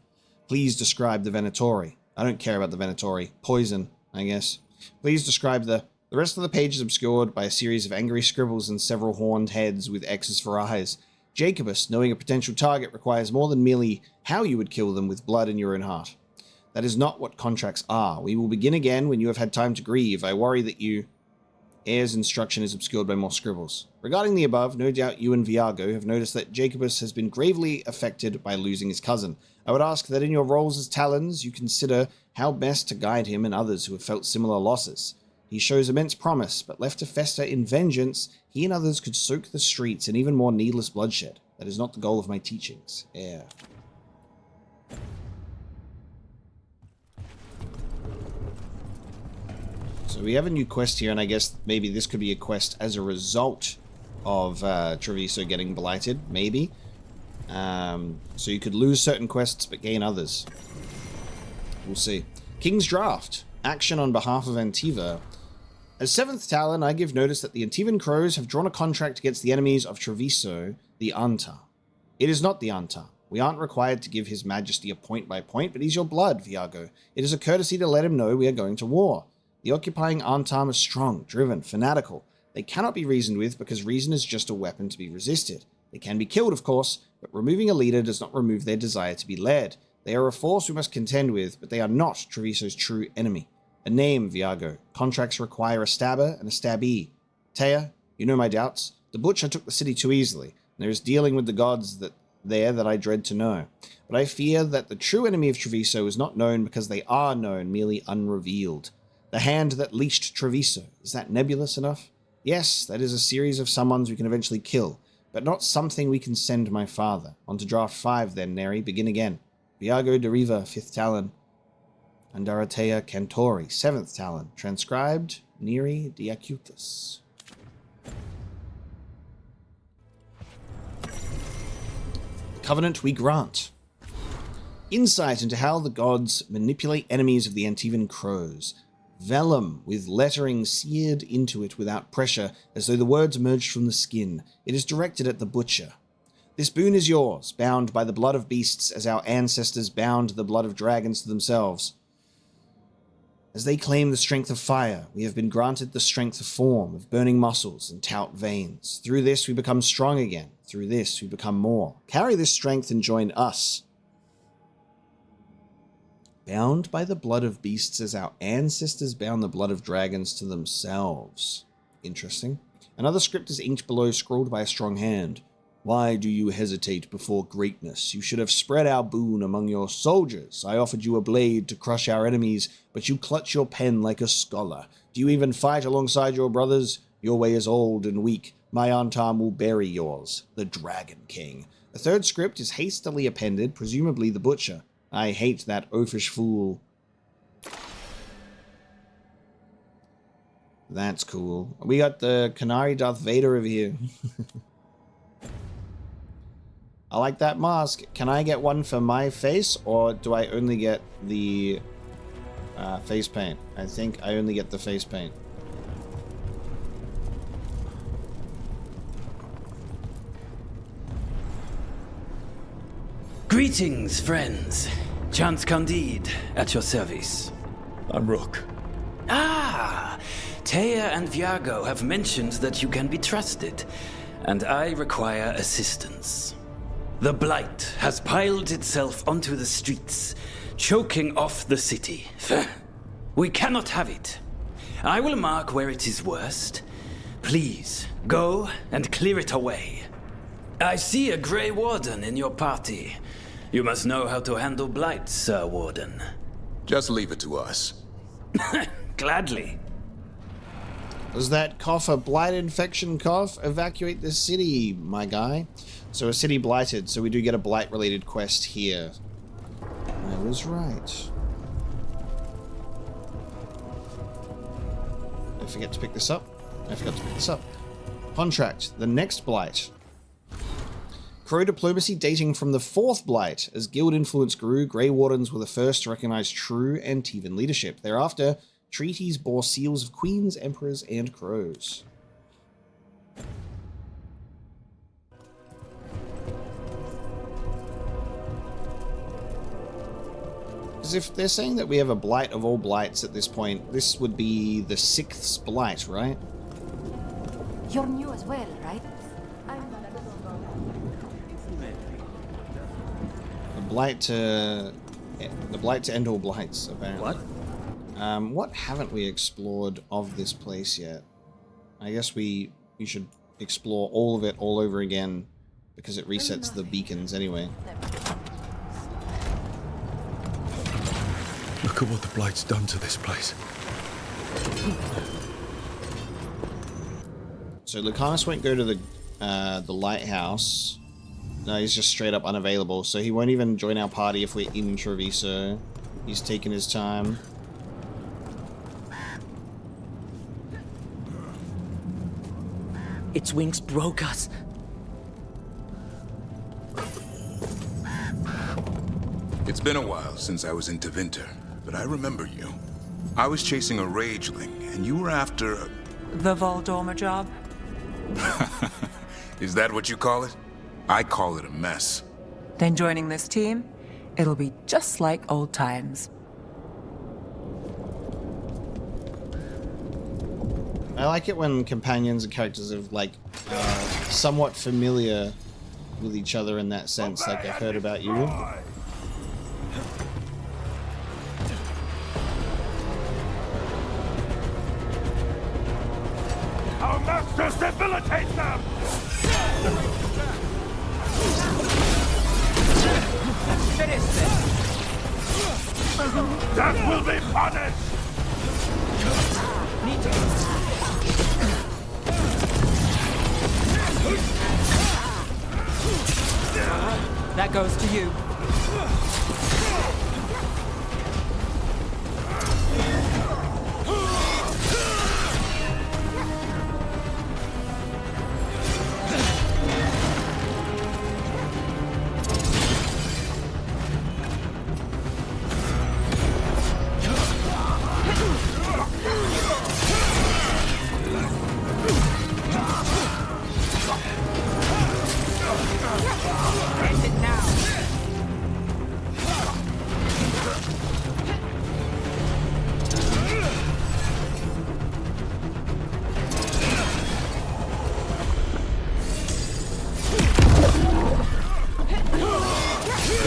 Please describe the Venatori. I don't care about the Venatori. Poison, I guess. Please describe the rest of the page is obscured by a series of angry scribbles and several horned heads with X's for eyes. Jacobus, knowing a potential target, requires more than merely how you would kill them with blood in your own heart. That is not what contracts are. We will begin again when you have had time to grieve. I worry that Heir's instruction is obscured by more scribbles. Regarding the above, no doubt you and Viago have noticed that Jacobus has been gravely affected by losing his cousin. I would ask that in your roles as Talons, you consider how best to guide him and others who have felt similar losses. He shows immense promise, but left to fester in vengeance, he and others could soak the streets in even more needless bloodshed. That is not the goal of my teachings. Heir. So we have a new quest here, and I guess maybe this could be a quest as a result of Treviso getting blighted, maybe. So you could lose certain quests but gain others. We'll see. King's Draft. Action on behalf of Antiva. As 7th Talon, I give notice that the Antivan Crows have drawn a contract against the enemies of Treviso, the Anta. It is not the Anta. We aren't required to give His Majesty a point by point, but he's your blood, Viago. It is a courtesy to let him know we are going to war. The occupying Antam are strong, driven, fanatical. They cannot be reasoned with because reason is just a weapon to be resisted. They can be killed, of course, but removing a leader does not remove their desire to be led. They are a force we must contend with, but they are not Treviso's true enemy. A name, Viago. Contracts require a stabber and a stabbee. Taya, you know my doubts. The Butcher took the city too easily, and there is dealing with the gods that I dread to know. But I fear that the true enemy of Treviso is not known because they are known, merely unrevealed. The hand that leashed Treviso. Is that nebulous enough? Yes, that is a series of summons we can eventually kill, but not something we can send my father. On to draft 5 then, Neri. Begin again. Viago de Riva, 5th Talon. Andaratea Cantori, 7th Talon. Transcribed, Neri de Acutus. The Covenant we grant. Insight into how the gods manipulate enemies of the Antivan Crows. Vellum, with lettering seared into it without pressure, as though the words emerged from the skin. It is directed at the Butcher. This boon is yours, bound by the blood of beasts as our ancestors bound the blood of dragons to themselves. As they claim the strength of fire, we have been granted the strength of form, of burning muscles and taut veins. Through this we become strong again. Through this we become more. Carry this strength and join us. Bound by the blood of beasts as our ancestors bound the blood of dragons to themselves. Interesting. Another script is inked below, scrawled by a strong hand. Why do you hesitate before greatness? You should have spread our boon among your soldiers. I offered you a blade to crush our enemies, but you clutch your pen like a scholar. Do you even fight alongside your brothers? Your way is old and weak. My Antam will bury yours. The Dragon King. A third script is hastily appended, presumably the Butcher. I hate that oafish fool. That's cool. We got the Canary Darth Vader over here. I like that mask. Can I get one for my face, or do I only get the face paint? I think I only get the face paint. Greetings, friends. Chance Candide, at your service. I'm Rook. Ah! Taya and Viago have mentioned that you can be trusted, and I require assistance. The Blight has piled itself onto the streets, choking off the city. We cannot have it. I will mark where it is worst. Please, go and clear it away. I see a Grey Warden in your party. You must know how to handle blight, Sir Warden. Just leave it to us. Gladly. Was that cough a blight infection cough? Evacuate the city, my guy. So a city blighted, so we do get a blight-related quest here. I was right. I forget to pick this up. I forgot to pick this up. Contract. The next blight. Crow diplomacy dating from the 4th blight. As guild influence grew, Grey Wardens were the first to recognize true Antivan leadership. Thereafter, treaties bore seals of queens, emperors, and crows. Because if they're saying that we have a blight of all blights at this point, this would be the 6th blight, right? You're new as well, right? The blight to end all blights, apparently. What haven't we explored of this place yet? I guess we should explore all of it all over again, because it resets the beacons anyway. Look at what the Blight's done to this place. So Lucanus won't go to the lighthouse. No, he's just straight up unavailable, so he won't even join our party if we're in Treviso. He's taking his time. Its wings broke us. It's been a while since I was in Tevinter, but I remember you. I was chasing a rageling, and you were after a... The Voldorma job? Is that what you call it? I call it a mess. Then joining this team, it'll be just like old times. I like it when companions and characters are like somewhat familiar with each other in that sense. Like, I've heard about you. Our masters debilitate them! Finish this! Death will be punished! Need to... That goes to you.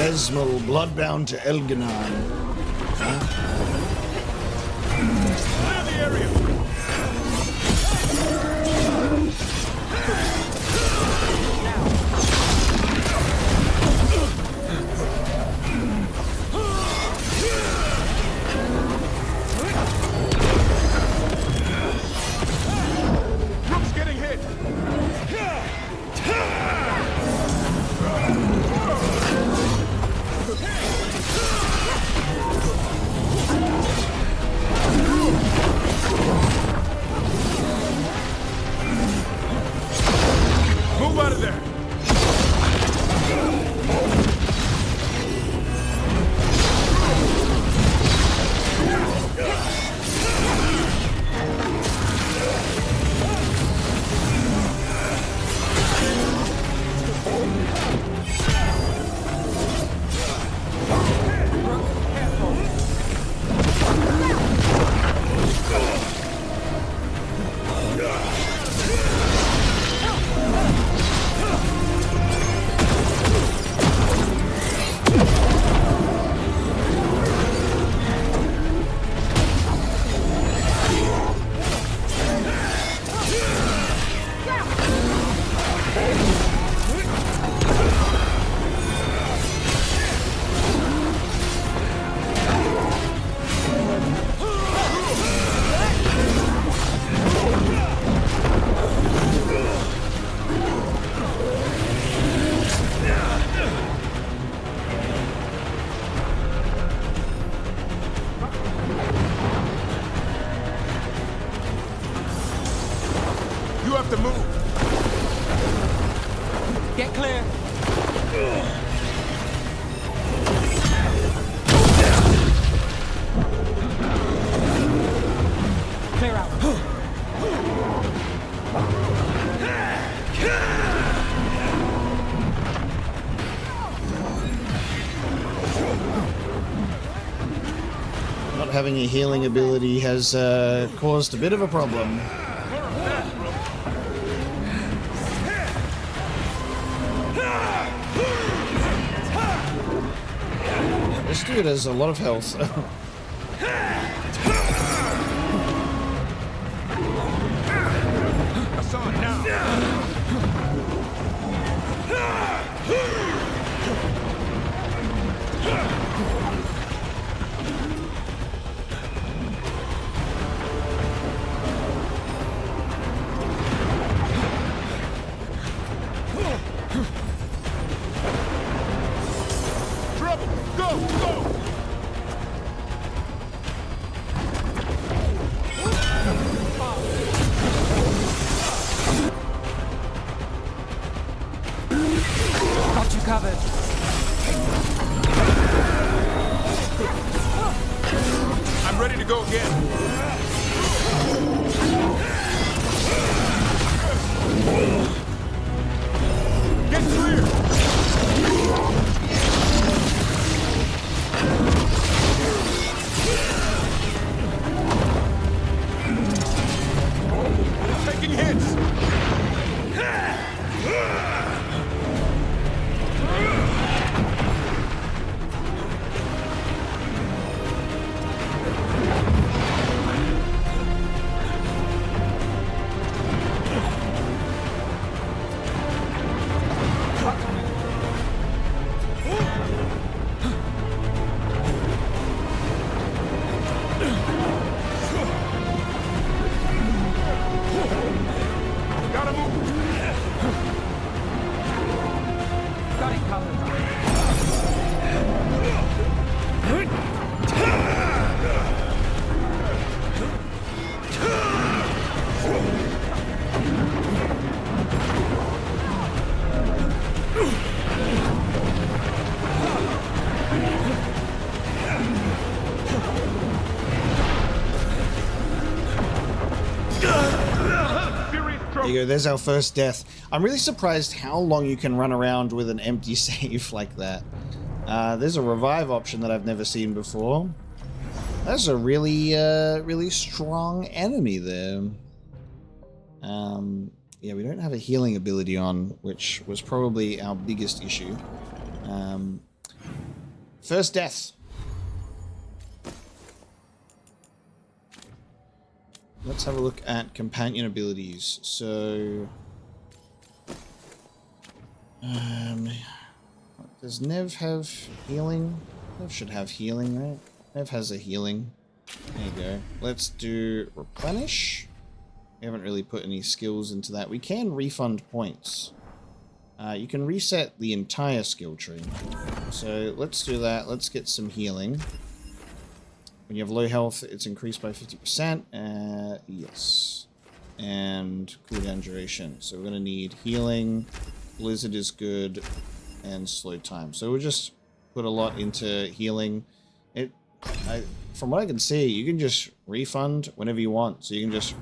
Esmal, bloodbound to Elganon. Clear the area! Rook's getting hit! to move. Get clear. Clear out. Not having a healing ability has caused a bit of a problem. This dude has a lot of health. Covered. I'm ready to go again. Get clear. Taking hits. There you go, there's our first death. I'm really surprised how long you can run around with an empty save like that. There's a revive option that I've never seen before. That's a really, really strong enemy there. Yeah, we don't have a healing ability on, which was probably our biggest issue. First death. Let's have a look at companion abilities. So, does Nev have healing? Nev should have healing, right? Nev has a healing. There you go. Let's do replenish. We haven't really put any skills into that. We can refund points. You can reset the entire skill tree. So let's do that. Let's get some healing. When you have low health, it's increased by 50%. Yes. And cooldown duration. So we're going to need healing. Blizzard is good. And slow time. So we'll just put a lot into healing. From what I can see, you can just refund whenever you want. So you can just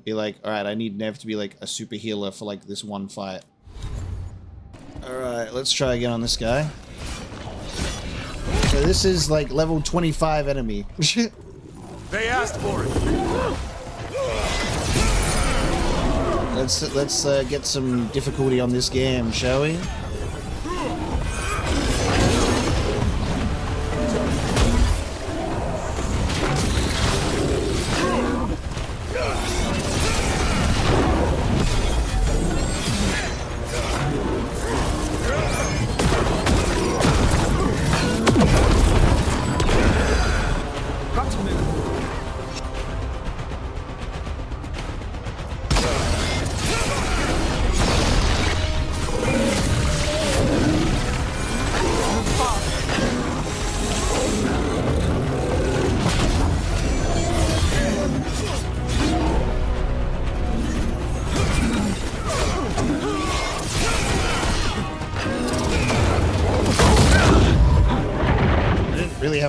be like, alright, I need Nev to be like a super healer for like this one fight. Alright, let's try again on this guy. So this is like level 25 enemy. They asked for it. Let's get some difficulty on this game, shall we?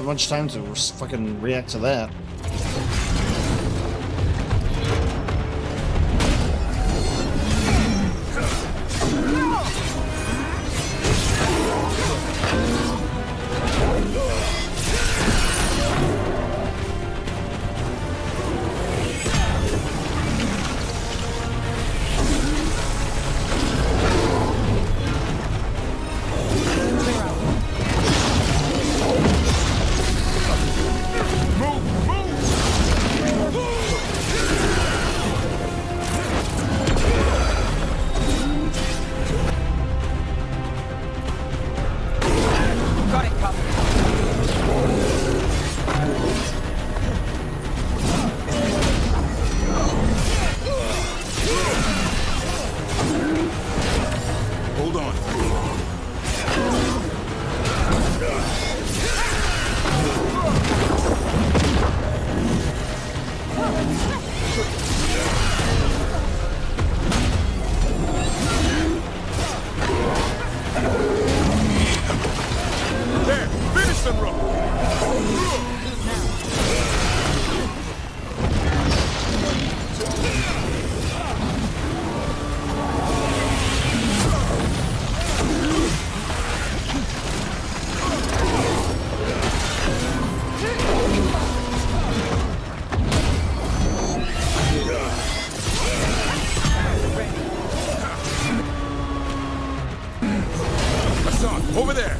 much time to fucking react to that. Over there!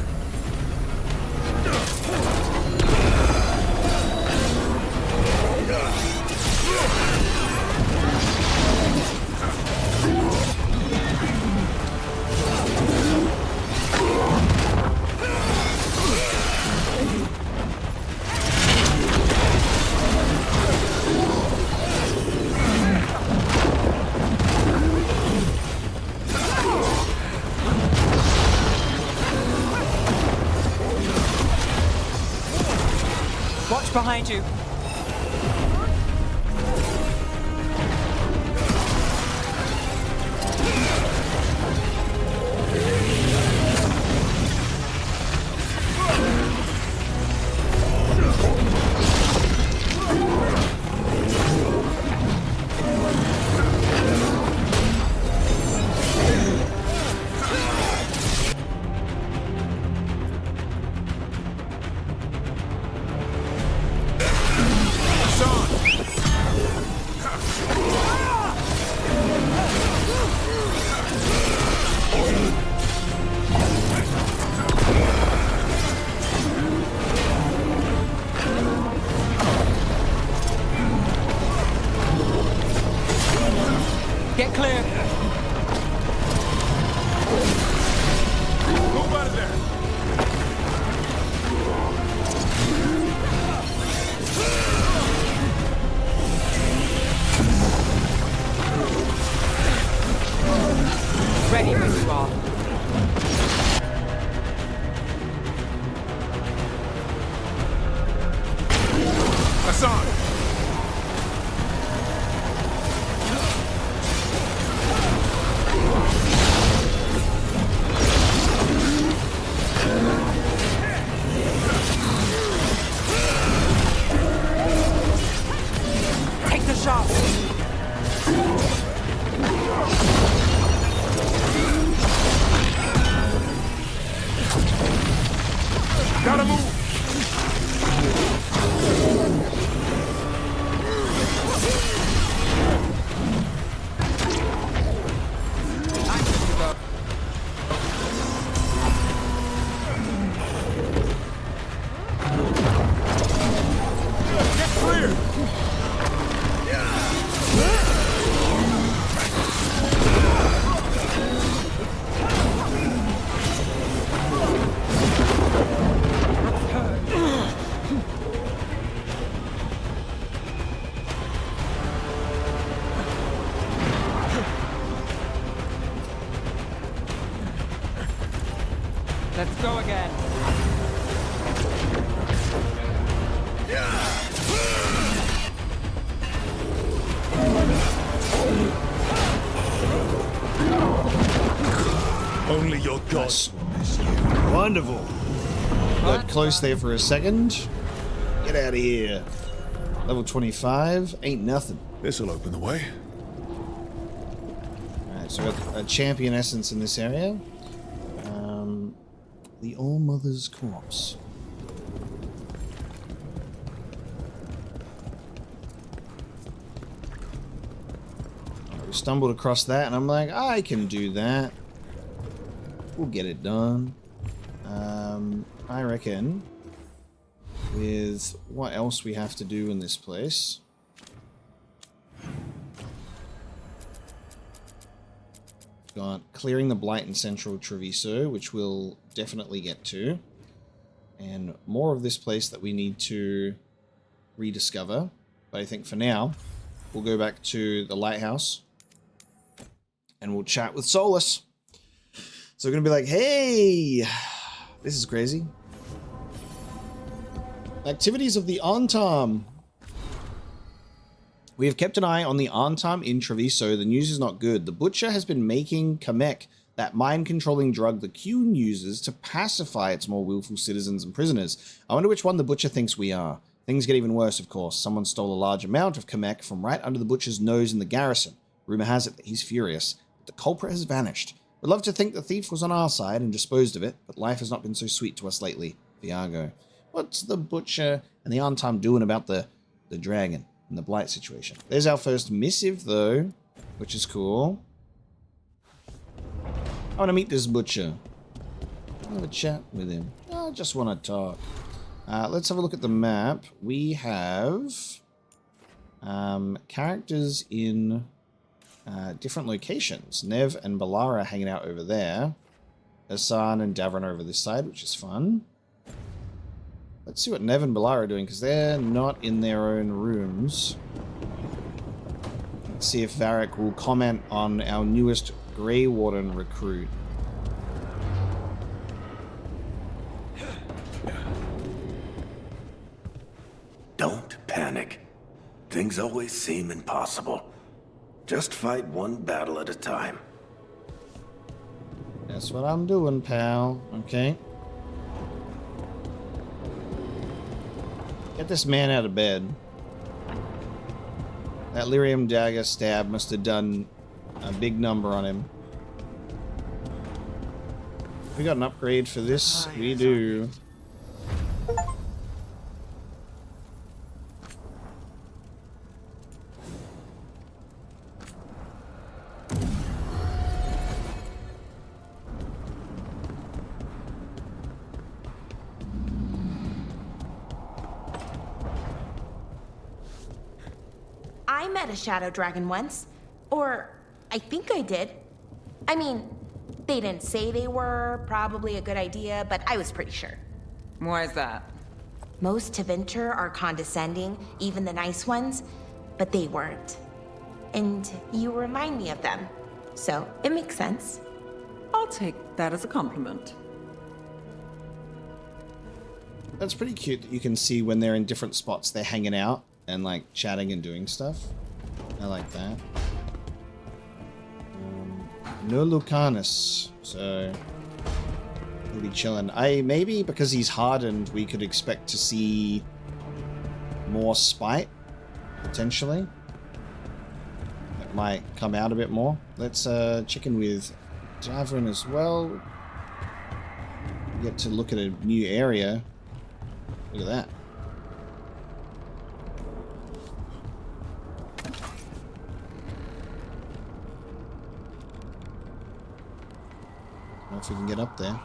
Watch behind you. Get clear. Move out of there. Ready when you are. Hassan! Take the shot. Gotta move! Get clear! Let's go again. Only your gods. Wonderful. Got close there for a second. Get out of here. Level 25. Ain't nothing. This'll open the way. Alright, so we've got a champion essence in this area. The All-Mother's Corpse. We stumbled across that, and I'm like, I can do that. We'll get it done. I reckon with what else we have to do in this place. We've got clearing the blight in central Treviso, which we'll definitely get to. And more of this place that we need to rediscover. But I think for now, we'll go back to the lighthouse. And we'll chat with Solas. So we're going to be like, hey, this is crazy. Activities of the Antam. We have kept an eye on the Antam in Treviso. The news is not good. The Butcher has been making Kamek, that mind-controlling drug the Qun uses to pacify its more willful citizens and prisoners. I wonder which one the Butcher thinks we are. Things get even worse, of course. Someone stole a large amount of Kamek from right under the Butcher's nose in the garrison. Rumor has it that he's furious. The culprit has vanished. We'd love to think the thief was on our side and disposed of it, but life has not been so sweet to us lately. Viago. What's the Butcher and the Antam doing about the dragon and the blight situation? There's our first missive, though, which is cool. I want to meet this Butcher. I'll have a chat with him. I just want to talk. Let's have a look at the map. We have characters in different locations. Nev and Balara hanging out over there. Hassan and Davron over this side, which is fun. Let's see what Nev and Balara are doing, because they're not in their own rooms. Let's see if Varric will comment on our newest Grey Warden recruit. Don't panic. Things always seem impossible. Just fight one battle at a time. That's what I'm doing, pal. Okay. Get this man out of bed. That lyrium dagger stab must have done a big number on him. We got an upgrade for this? We do. I met a shadow dragon once. Or, I think I did. I mean, they didn't say they were, probably a good idea, but I was pretty sure. Why is that? Most Tevinter are condescending, even the nice ones, but they weren't. And you remind me of them. So, it makes sense. I'll take that as a compliment. That's pretty cute that you can see when they're in different spots, they're hanging out and like chatting and doing stuff. I like that. No Lucanus, so he'll be chilling. Maybe because he's hardened, we could expect to see more spite, potentially. That might come out a bit more. Let's check in with Davron as well. Get to look at a new area. Look at that. I don't know if we can get up there.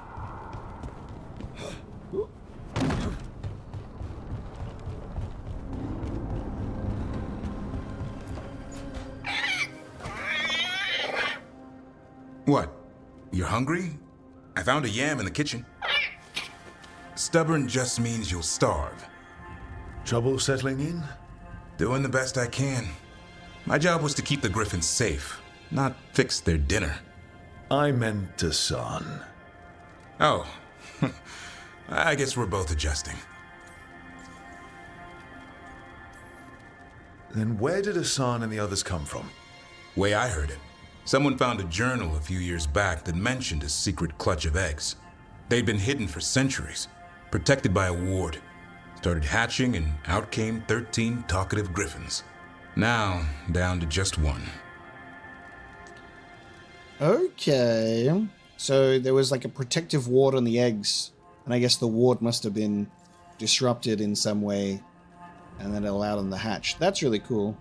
What? You're hungry? I found a yam in the kitchen. Stubborn just means you'll starve. Trouble settling in? Doing the best I can. My job was to keep the Griffons safe, not fix their dinner. I meant a son. Oh. I guess we're both adjusting. Then where did Hassan and the others come from? Way I heard it. Someone found a journal a few years back that mentioned a secret clutch of eggs. They'd been hidden for centuries, protected by a ward. Started hatching and out came 13 talkative Griffons. Now, down to just one. Okay. So there was like a protective ward on the eggs, and I guess the ward must have been disrupted in some way, and then it allowed them to hatch. That's really cool.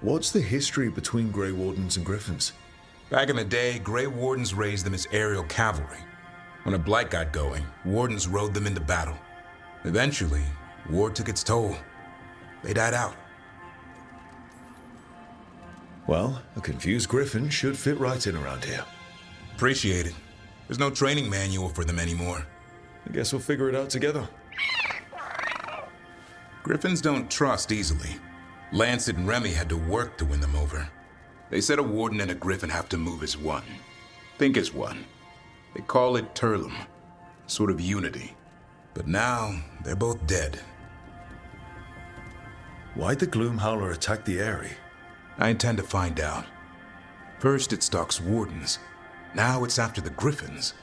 What's the history between Grey Wardens and Griffons? Back in the day, Grey Wardens raised them as aerial cavalry. When a blight got going, Wardens rode them into battle. Eventually, war took its toll. They died out. Well, a confused Griffin should fit right in around here. Appreciate it. There's no training manual for them anymore. I guess we'll figure it out together. Griffins don't trust easily. Lancet and Remy had to work to win them over. They said a Warden and a Griffin have to move as one. Think as one. They call it Turlum, sort of unity. But now, they're both dead. Why'd the Gloom Howler attack the Eyrie? I intend to find out. First it stalks Wardens. Now it's after the Griffins.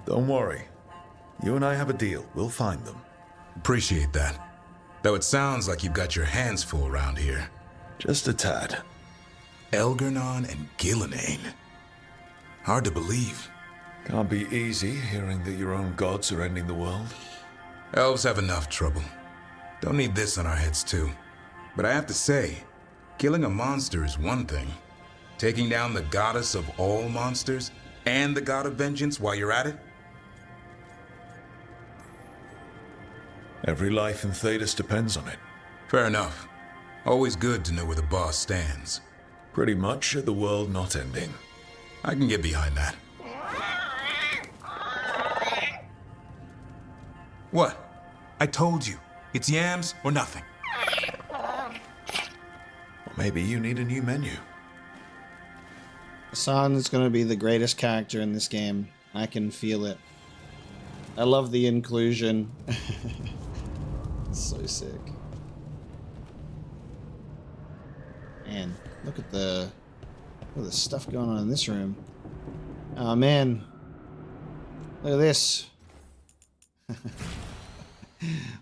Don't worry. You and I have a deal. We'll find them. Appreciate that. Though it sounds like you've got your hands full around here. Just a tad. Elgar'nan and Gillenane. Hard to believe. Can't be easy hearing that your own gods are ending the world. Elves have enough trouble. Don't need this on our heads too. But I have to say, killing a monster is one thing. Taking down the goddess of all monsters and the god of vengeance while you're at it? Every life in Thedas depends on it. Fair enough. Always good to know where the boss stands. Pretty much at the world not ending. I can get behind that. What? I told you. It's yams or nothing. Well, maybe you need a new menu. Hassan's gonna be the greatest character in this game. I can feel it. I love the inclusion. It's so sick. Man, look at the stuff going on in this room. Oh man. Look at this.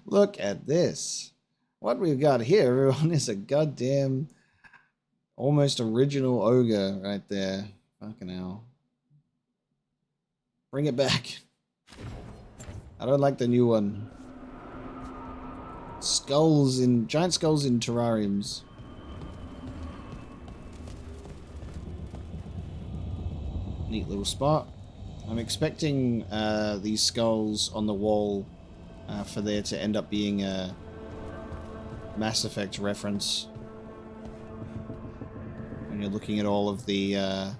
Look at this. What we've got here, everyone, is a goddamn almost original ogre right there. Fucking hell. Bring it back. I don't like the new one. Giant skulls in terrariums. Neat little spot. I'm expecting these skulls on the wall for there to end up being a Mass Effect reference. When you're looking at all of the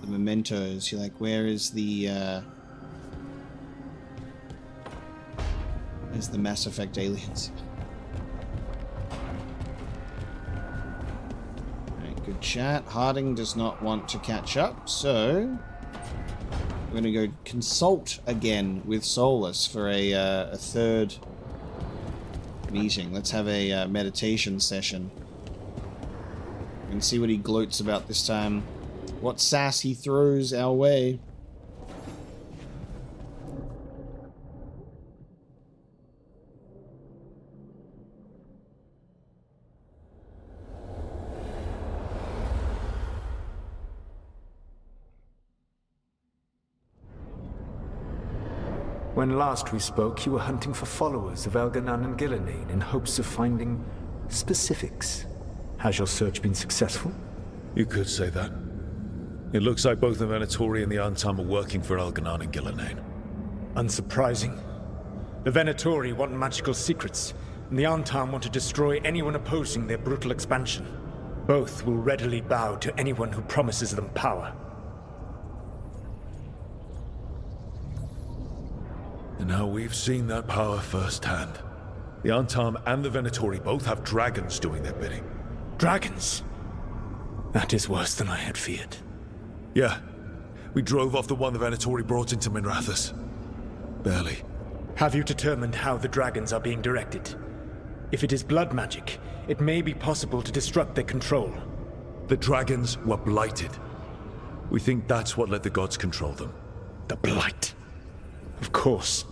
mementos, you're like, where's the Mass Effect aliens? Alright, good chat. Harding does not want to catch up, so we're going to go consult again with Solas for a third meeting. Let's have a meditation session and see what he gloats about this time. What sass he throws our way. When last we spoke, you were hunting for followers of Elgar'nan and Gillenane in hopes of finding specifics. Has your search been successful? You could say that. It looks like both the Venatori and the Antam are working for Elgar'nan and Gillenane. Unsurprising. The Venatori want magical secrets, and the Antam want to destroy anyone opposing their brutal expansion. Both will readily bow to anyone who promises them power. And now we've seen that power firsthand. The Antam and the Venatori both have dragons doing their bidding. Dragons? That is worse than I had feared. Yeah. We drove off the one the Venatori brought into Minrathous. Barely. Have you determined how the dragons are being directed? If it is blood magic, it may be possible to disrupt their control. The dragons were blighted. We think that's what let the gods control them. The blight. Of course.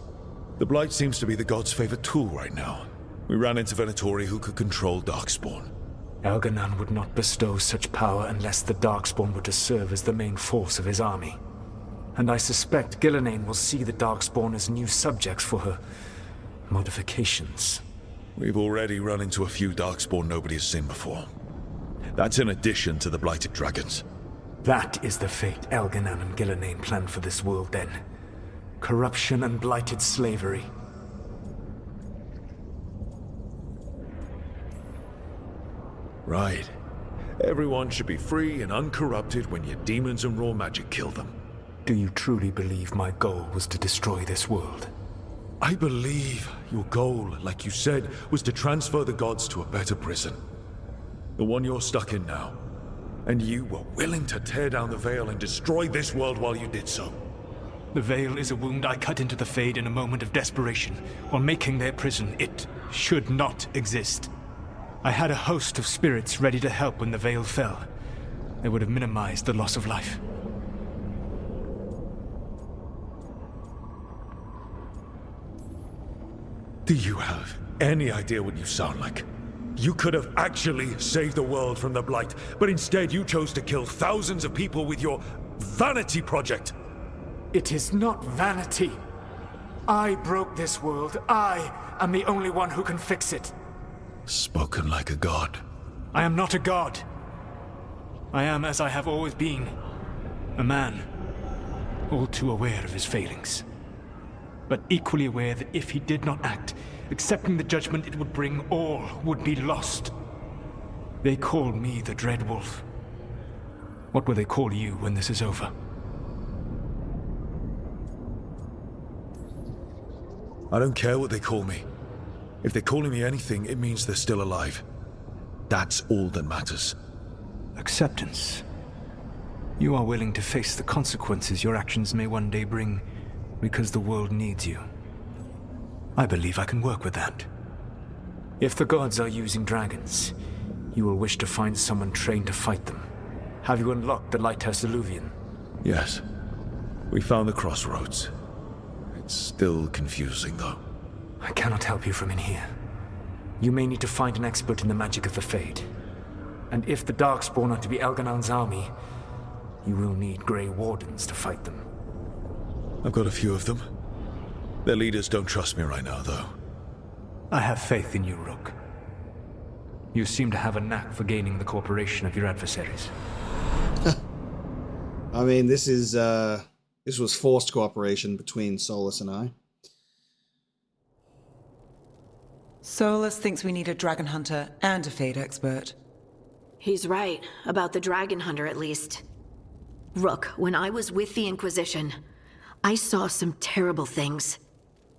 The Blight seems to be the God's favorite tool right now. We ran into Venatori who could control Darkspawn. Elganon would not bestow such power unless the Darkspawn were to serve as the main force of his army. And I suspect Gillenane will see the Darkspawn as new subjects for her modifications. We've already run into a few Darkspawn nobody has seen before. That's in addition to the Blighted Dragons. That is the fate Elganon and Gillenane planned for this world then. Corruption and blighted slavery. Right. Everyone should be free and uncorrupted when your demons and raw magic kill them. Do you truly believe my goal was to destroy this world? I believe your goal, like you said, was to transfer the gods to a better prison. The one you're stuck in now. And you were willing to tear down the veil and destroy this world while you did so. The veil is a wound I cut into the Fade in a moment of desperation, while making their prison. It should not exist. I had a host of spirits ready to help when the veil fell. They would have minimized the loss of life. Do you have any idea what you sound like? You could have actually saved the world from the Blight, but instead you chose to kill thousands of people with your vanity project. It is not vanity. I broke this world. I am the only one who can fix it. Spoken like a god. I am not a god. I am as I have always been. A man. All too aware of his failings. But equally aware that if he did not act, accepting the judgment it would bring, all would be lost. They call me the Dread Wolf. What will they call you when this is over? I don't care what they call me. If they're calling me anything, it means they're still alive. That's all that matters. Acceptance. You are willing to face the consequences your actions may one day bring because the world needs you. I believe I can work with that. If the gods are using dragons, you will wish to find someone trained to fight them. Have you unlocked the lighthouse Illuvian? Yes. We found the Crossroads. It's still confusing, though. I cannot help you from in here. You may need to find an expert in the magic of the Fade. And if the Darkspawn are to be Elganon's army, you will need Grey Wardens to fight them. I've got a few of them. Their leaders don't trust me right now, though. I have faith in you, Rook. You seem to have a knack for gaining the cooperation of your adversaries. I mean, this was forced cooperation between Solas and I. Solas thinks we need a dragon hunter and a Fade expert. He's right, about the dragon hunter at least. Rook, when I was with the Inquisition, I saw some terrible things.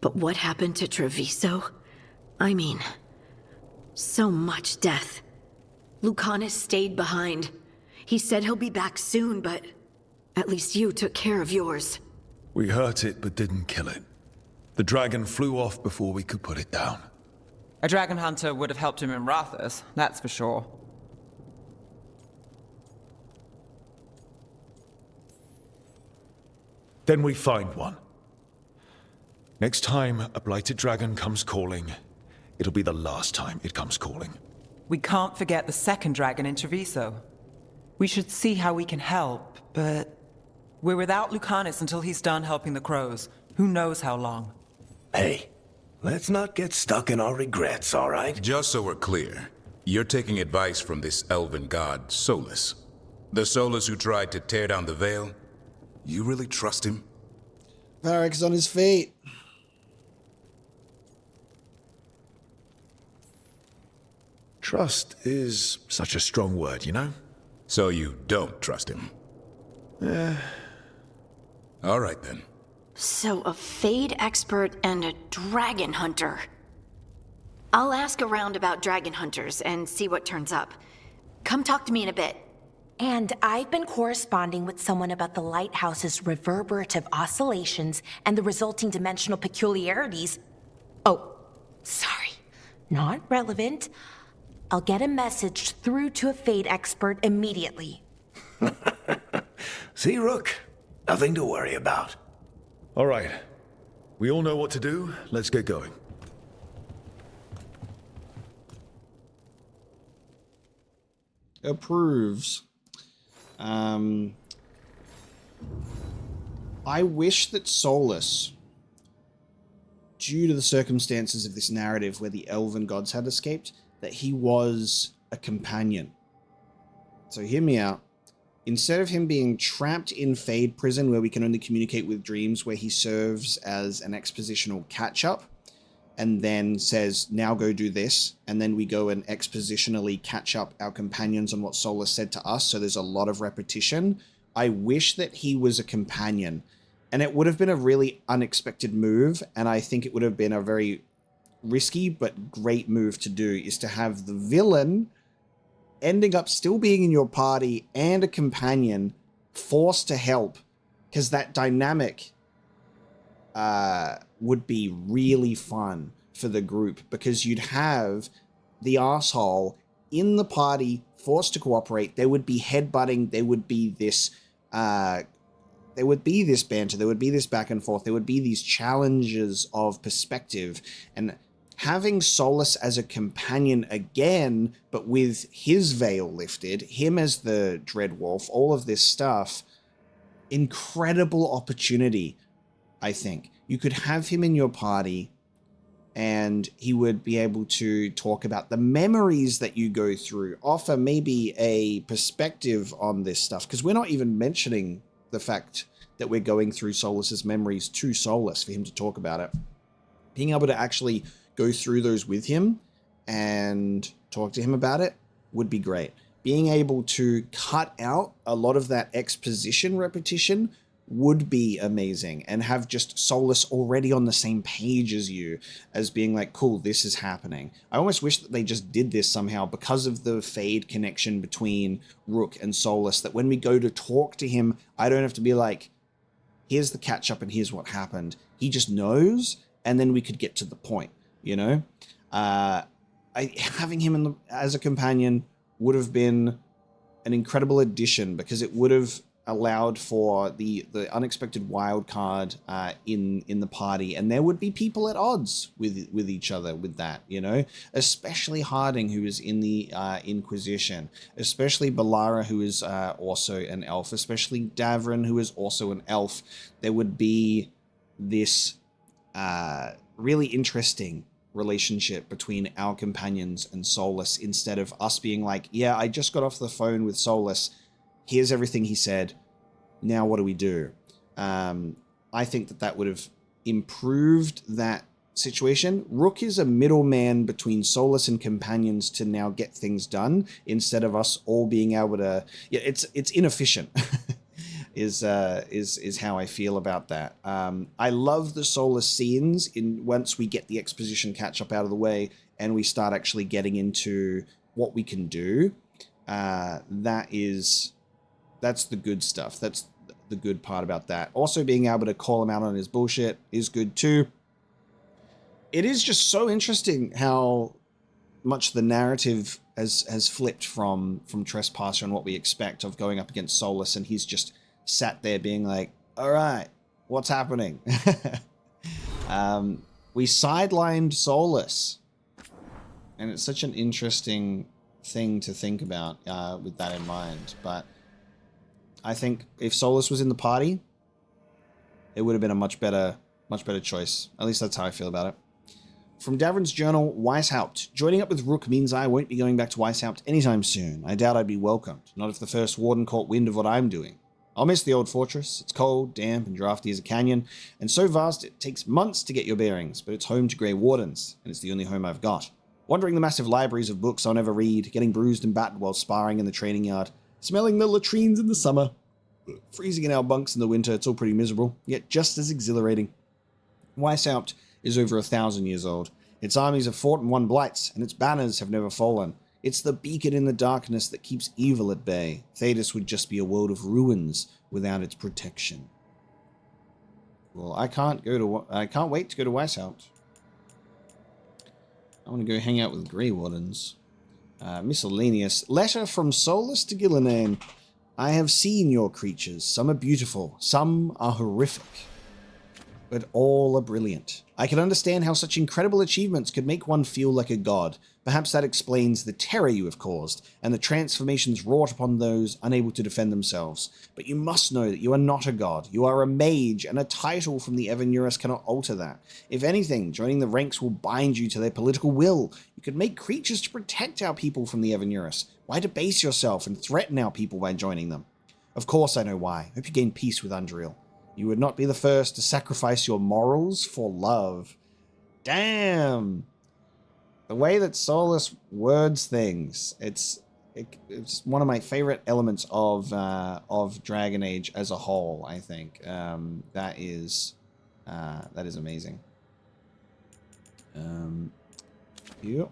But what happened to Treviso? I mean, so much death. Lucanus stayed behind. He said he'll be back soon, but at least you took care of yours. We hurt it, but didn't kill it. The dragon flew off before we could put it down. A dragon hunter would have helped him in Minrathous, that's for sure. Then we find one. Next time a blighted dragon comes calling, it'll be the last time it comes calling. We can't forget the second dragon in Treviso. We should see how we can help, but we're without Lucanus until he's done helping the crows. Who knows how long? Hey, let's not get stuck in our regrets, all right? Just so we're clear, you're taking advice from this elven god, Solas. The Solas who tried to tear down the veil? You really trust him? Varric's on his feet. Trust is such a strong word, you know? So you don't trust him? All right then. So a Fade expert and a dragon hunter. I'll ask around about dragon hunters and see what turns up. Come talk to me in a bit. And I've been corresponding with someone about the lighthouse's reverberative oscillations and the resulting dimensional peculiarities. Oh, sorry. Not relevant. I'll get a message through to a Fade expert immediately. See, Rook? Nothing to worry about. All right. we all know what to do. Let's get going. Approves. I wish that Solas, due to the circumstances of this narrative where the elven gods had escaped, that he was a companion. So hear me out. Instead of him being trapped in Fade Prison, where we can only communicate with dreams, where he serves as an expositional catch-up, and then says, now go do this, and then we go and expositionally catch up our companions on what Solas said to us, so there's a lot of repetition. I wish that he was a companion, and it would have been a really unexpected move, and I think it would have been a very risky but great move to do, is to have the villain ending up still being in your party and a companion forced to help, because that dynamic would be really fun for the group, because you'd have the asshole in the party forced to cooperate. There would be headbutting. There would be this banter. There would be this back and forth. There would be these challenges of perspective, and having Solas as a companion again, but with his veil lifted, him as the Dreadwolf, all of this stuff, incredible opportunity. I think you could have him in your party, and he would be able to talk about the memories that you go through, offer maybe a perspective on this stuff, because we're not even mentioning the fact that we're going through Solas's memories to Solas for him to talk about it. Being able to actually go through those with him and talk to him about it would be great. Being able to cut out a lot of that exposition repetition would be amazing, and have just Solas already on the same page as you, as being like, cool, this is happening. I almost wish that they just did this somehow because of the Fade connection between Rook and Solas, that when we go to talk to him, I don't have to be like, here's the catch up and here's what happened. He just knows, and then we could get to the point, you know? Having him as a companion would have been an incredible addition, because it would have allowed for the unexpected wild card in the party, and there would be people at odds with each other with that, you know, especially Harding, who is in the Inquisition, especially Balara, who is also an elf, especially Davrin, who is also an elf. There would be this really interesting relationship between our companions and Solas, instead of us being like, yeah, I just got off the phone with Solas, here's everything he said, now what do we do? I think that would have improved that situation. Rook is a middleman between Solas and companions to now get things done, instead of us all being able to... Yeah, it's inefficient, is how I feel about that. I love the Solas scenes once we get the exposition catch-up out of the way and we start actually getting into what we can do. That's the good stuff. That's the good part about that. Also, being able to call him out on his bullshit is good too. It is just so interesting how much the narrative has flipped from Trespasser and what we expect of going up against Solas, and he's just sat there being like, all right, what's happening? We sidelined Solas, and it's such an interesting thing to think about with that in mind. But I think if Solas was in the party, it would have been a much better choice. At least that's how I feel about it. From Davrin's journal, Weishaupt. Joining up with Rook means I won't be going back to Weishaupt anytime soon. I doubt I'd be welcomed, not if the first Warden caught wind of what I'm doing. I'll miss the old fortress. It's cold, damp, and drafty as a canyon, and so vast it takes months to get your bearings, but it's home to Grey Wardens, and it's the only home I've got. Wandering the massive libraries of books I'll never read, getting bruised and battered while sparring in the training yard, smelling the latrines in the summer, freezing in our bunks in the winter, it's all pretty miserable, yet just as exhilarating. Weishaupt is over 1,000 years old. Its armies have fought and won blights, and its banners have never fallen. It's the beacon in the darkness that keeps evil at bay. Thedas would just be a world of ruins without its protection. Well, I can't wait to go to Weishaupt. I want to go hang out with Grey Wardens. Miscellaneous. Letter from Solas to Gillinane. I have seen your creatures. Some are beautiful. Some are horrific. but all are brilliant. I can understand how such incredible achievements could make one feel like a god. Perhaps that explains the terror you have caused, and the transformations wrought upon those unable to defend themselves. But you must know that you are not a god. You are a mage, and a title from the Evanurus cannot alter that. If anything, joining the ranks will bind you to their political will. You could make creatures to protect our people from the Evanurus. Why debase yourself and threaten our people by joining them? Of course I know why. Hope you gain peace with Undreal. You would not be the first to sacrifice your morals for love. Damn! The way that Solas words things, it's one of my favorite elements of Dragon Age as a whole, I think. That is amazing. Yeah.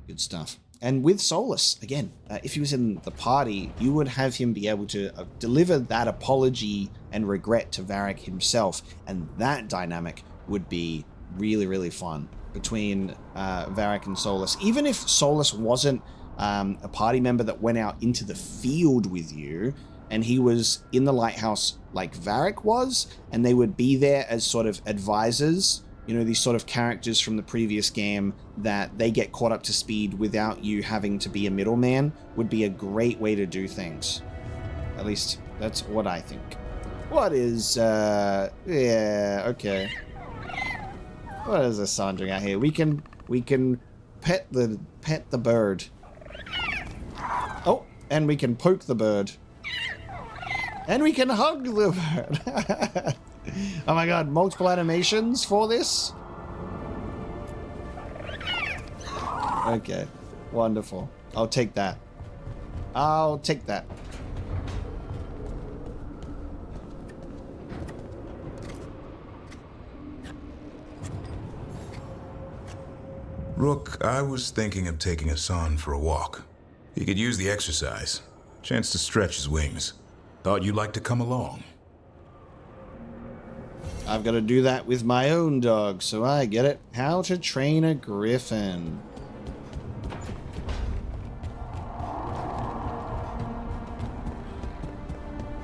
Good stuff. And with Solas, again, if he was in the party, you would have him be able to deliver that apology and regret to Varric himself. And that dynamic would be really, really fun between Varric and Solas. Even if Solas wasn't a party member that went out into the field with you, and he was in the lighthouse like Varric was, and they would be there as sort of advisors, you know, these sort of characters from the previous game that they get caught up to speed without you having to be a middleman, would be a great way to do things. At least, that's what I think. What is, yeah, okay. What is this song doing out here? We can pet the bird. Oh, and we can poke the bird. And we can hug the bird. Oh my god, multiple animations for this? Okay, wonderful. I'll take that. I'll take that. Rook, I was thinking of taking Hassan for a walk. He could use the exercise. Chance to stretch his wings. Thought you'd like to come along. I've got to do that with my own dog, so I get it. How to train a griffin.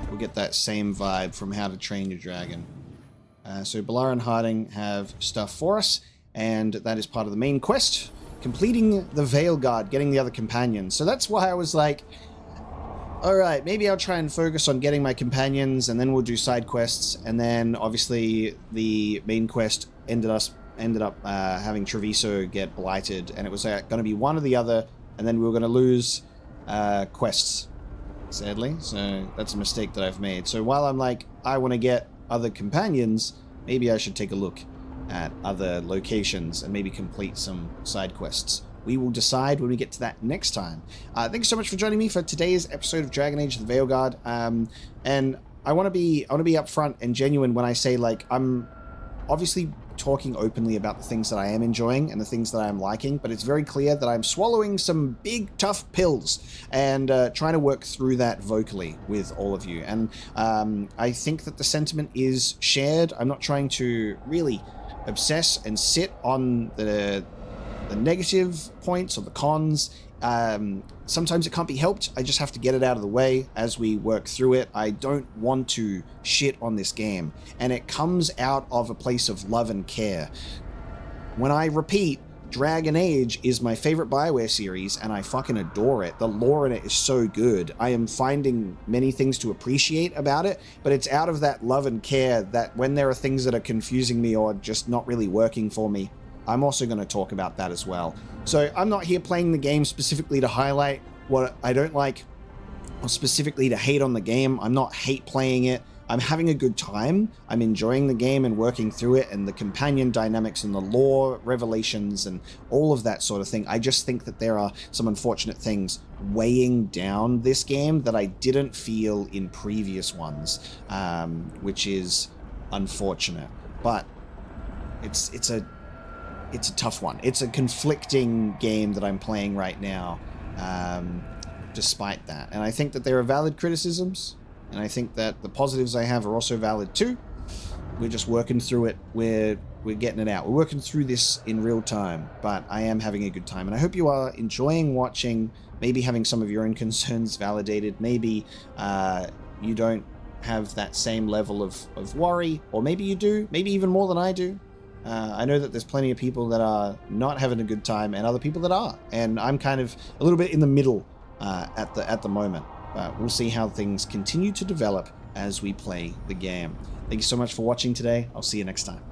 We'll get that same vibe from How to Train Your Dragon. So Balar and Harding have stuff for us, and that is part of the main quest. Completing the Veilguard, getting the other companions. So that's why I was like, alright, maybe I'll try and focus on getting my companions, and then we'll do side quests, and then obviously the main quest ended up having Treviso get blighted, and it was going to be one or the other, and then we were going to lose quests, sadly. So that's a mistake that I've made. So while I'm like, I want to get other companions, maybe I should take a look at other locations and maybe complete some side quests. We will decide when we get to that next time. Thanks so much for joining me for today's episode of Dragon Age: The Veilguard. And I want to be upfront and genuine when I say, like, I'm obviously talking openly about the things that I am enjoying and the things that I am liking, but it's very clear that I'm swallowing some big tough pills and trying to work through that vocally with all of you. And I think that the sentiment is shared. I'm not trying to really obsess and sit on the negative points or the cons. Sometimes it can't be helped. I just have to get it out of the way as we work through it. I don't want to shit on this game, and it comes out of a place of love and care. When I repeat, Dragon Age is my favorite BioWare series, and I fucking adore it. The lore in it is so good. I am finding many things to appreciate about it, but it's out of that love and care that when there are things that are confusing me or just not really working for me, I'm also going to talk about that as well. So I'm not here playing the game specifically to highlight what I don't like or specifically to hate on the game. I'm not hate playing it. I'm having a good time. I'm enjoying the game and working through it, and the companion dynamics and the lore revelations and all of that sort of thing. I just think that there are some unfortunate things weighing down this game that I didn't feel in previous ones, which is unfortunate. But it's a tough one. It's a conflicting game that I'm playing right now, despite that. And I think that there are valid criticisms, and I think that the positives I have are also valid too. We're just working through it. We're getting it out. We're working through this in real time, but I am having a good time. And I hope you are enjoying watching, maybe having some of your own concerns validated. Maybe you don't have that same level of worry, or maybe you do, maybe even more than I do. I know that there's plenty of people that are not having a good time and other people that are, and I'm kind of a little bit in the middle at the moment. But we'll see how things continue to develop as we play the game. Thank you so much for watching today. I'll see you next time.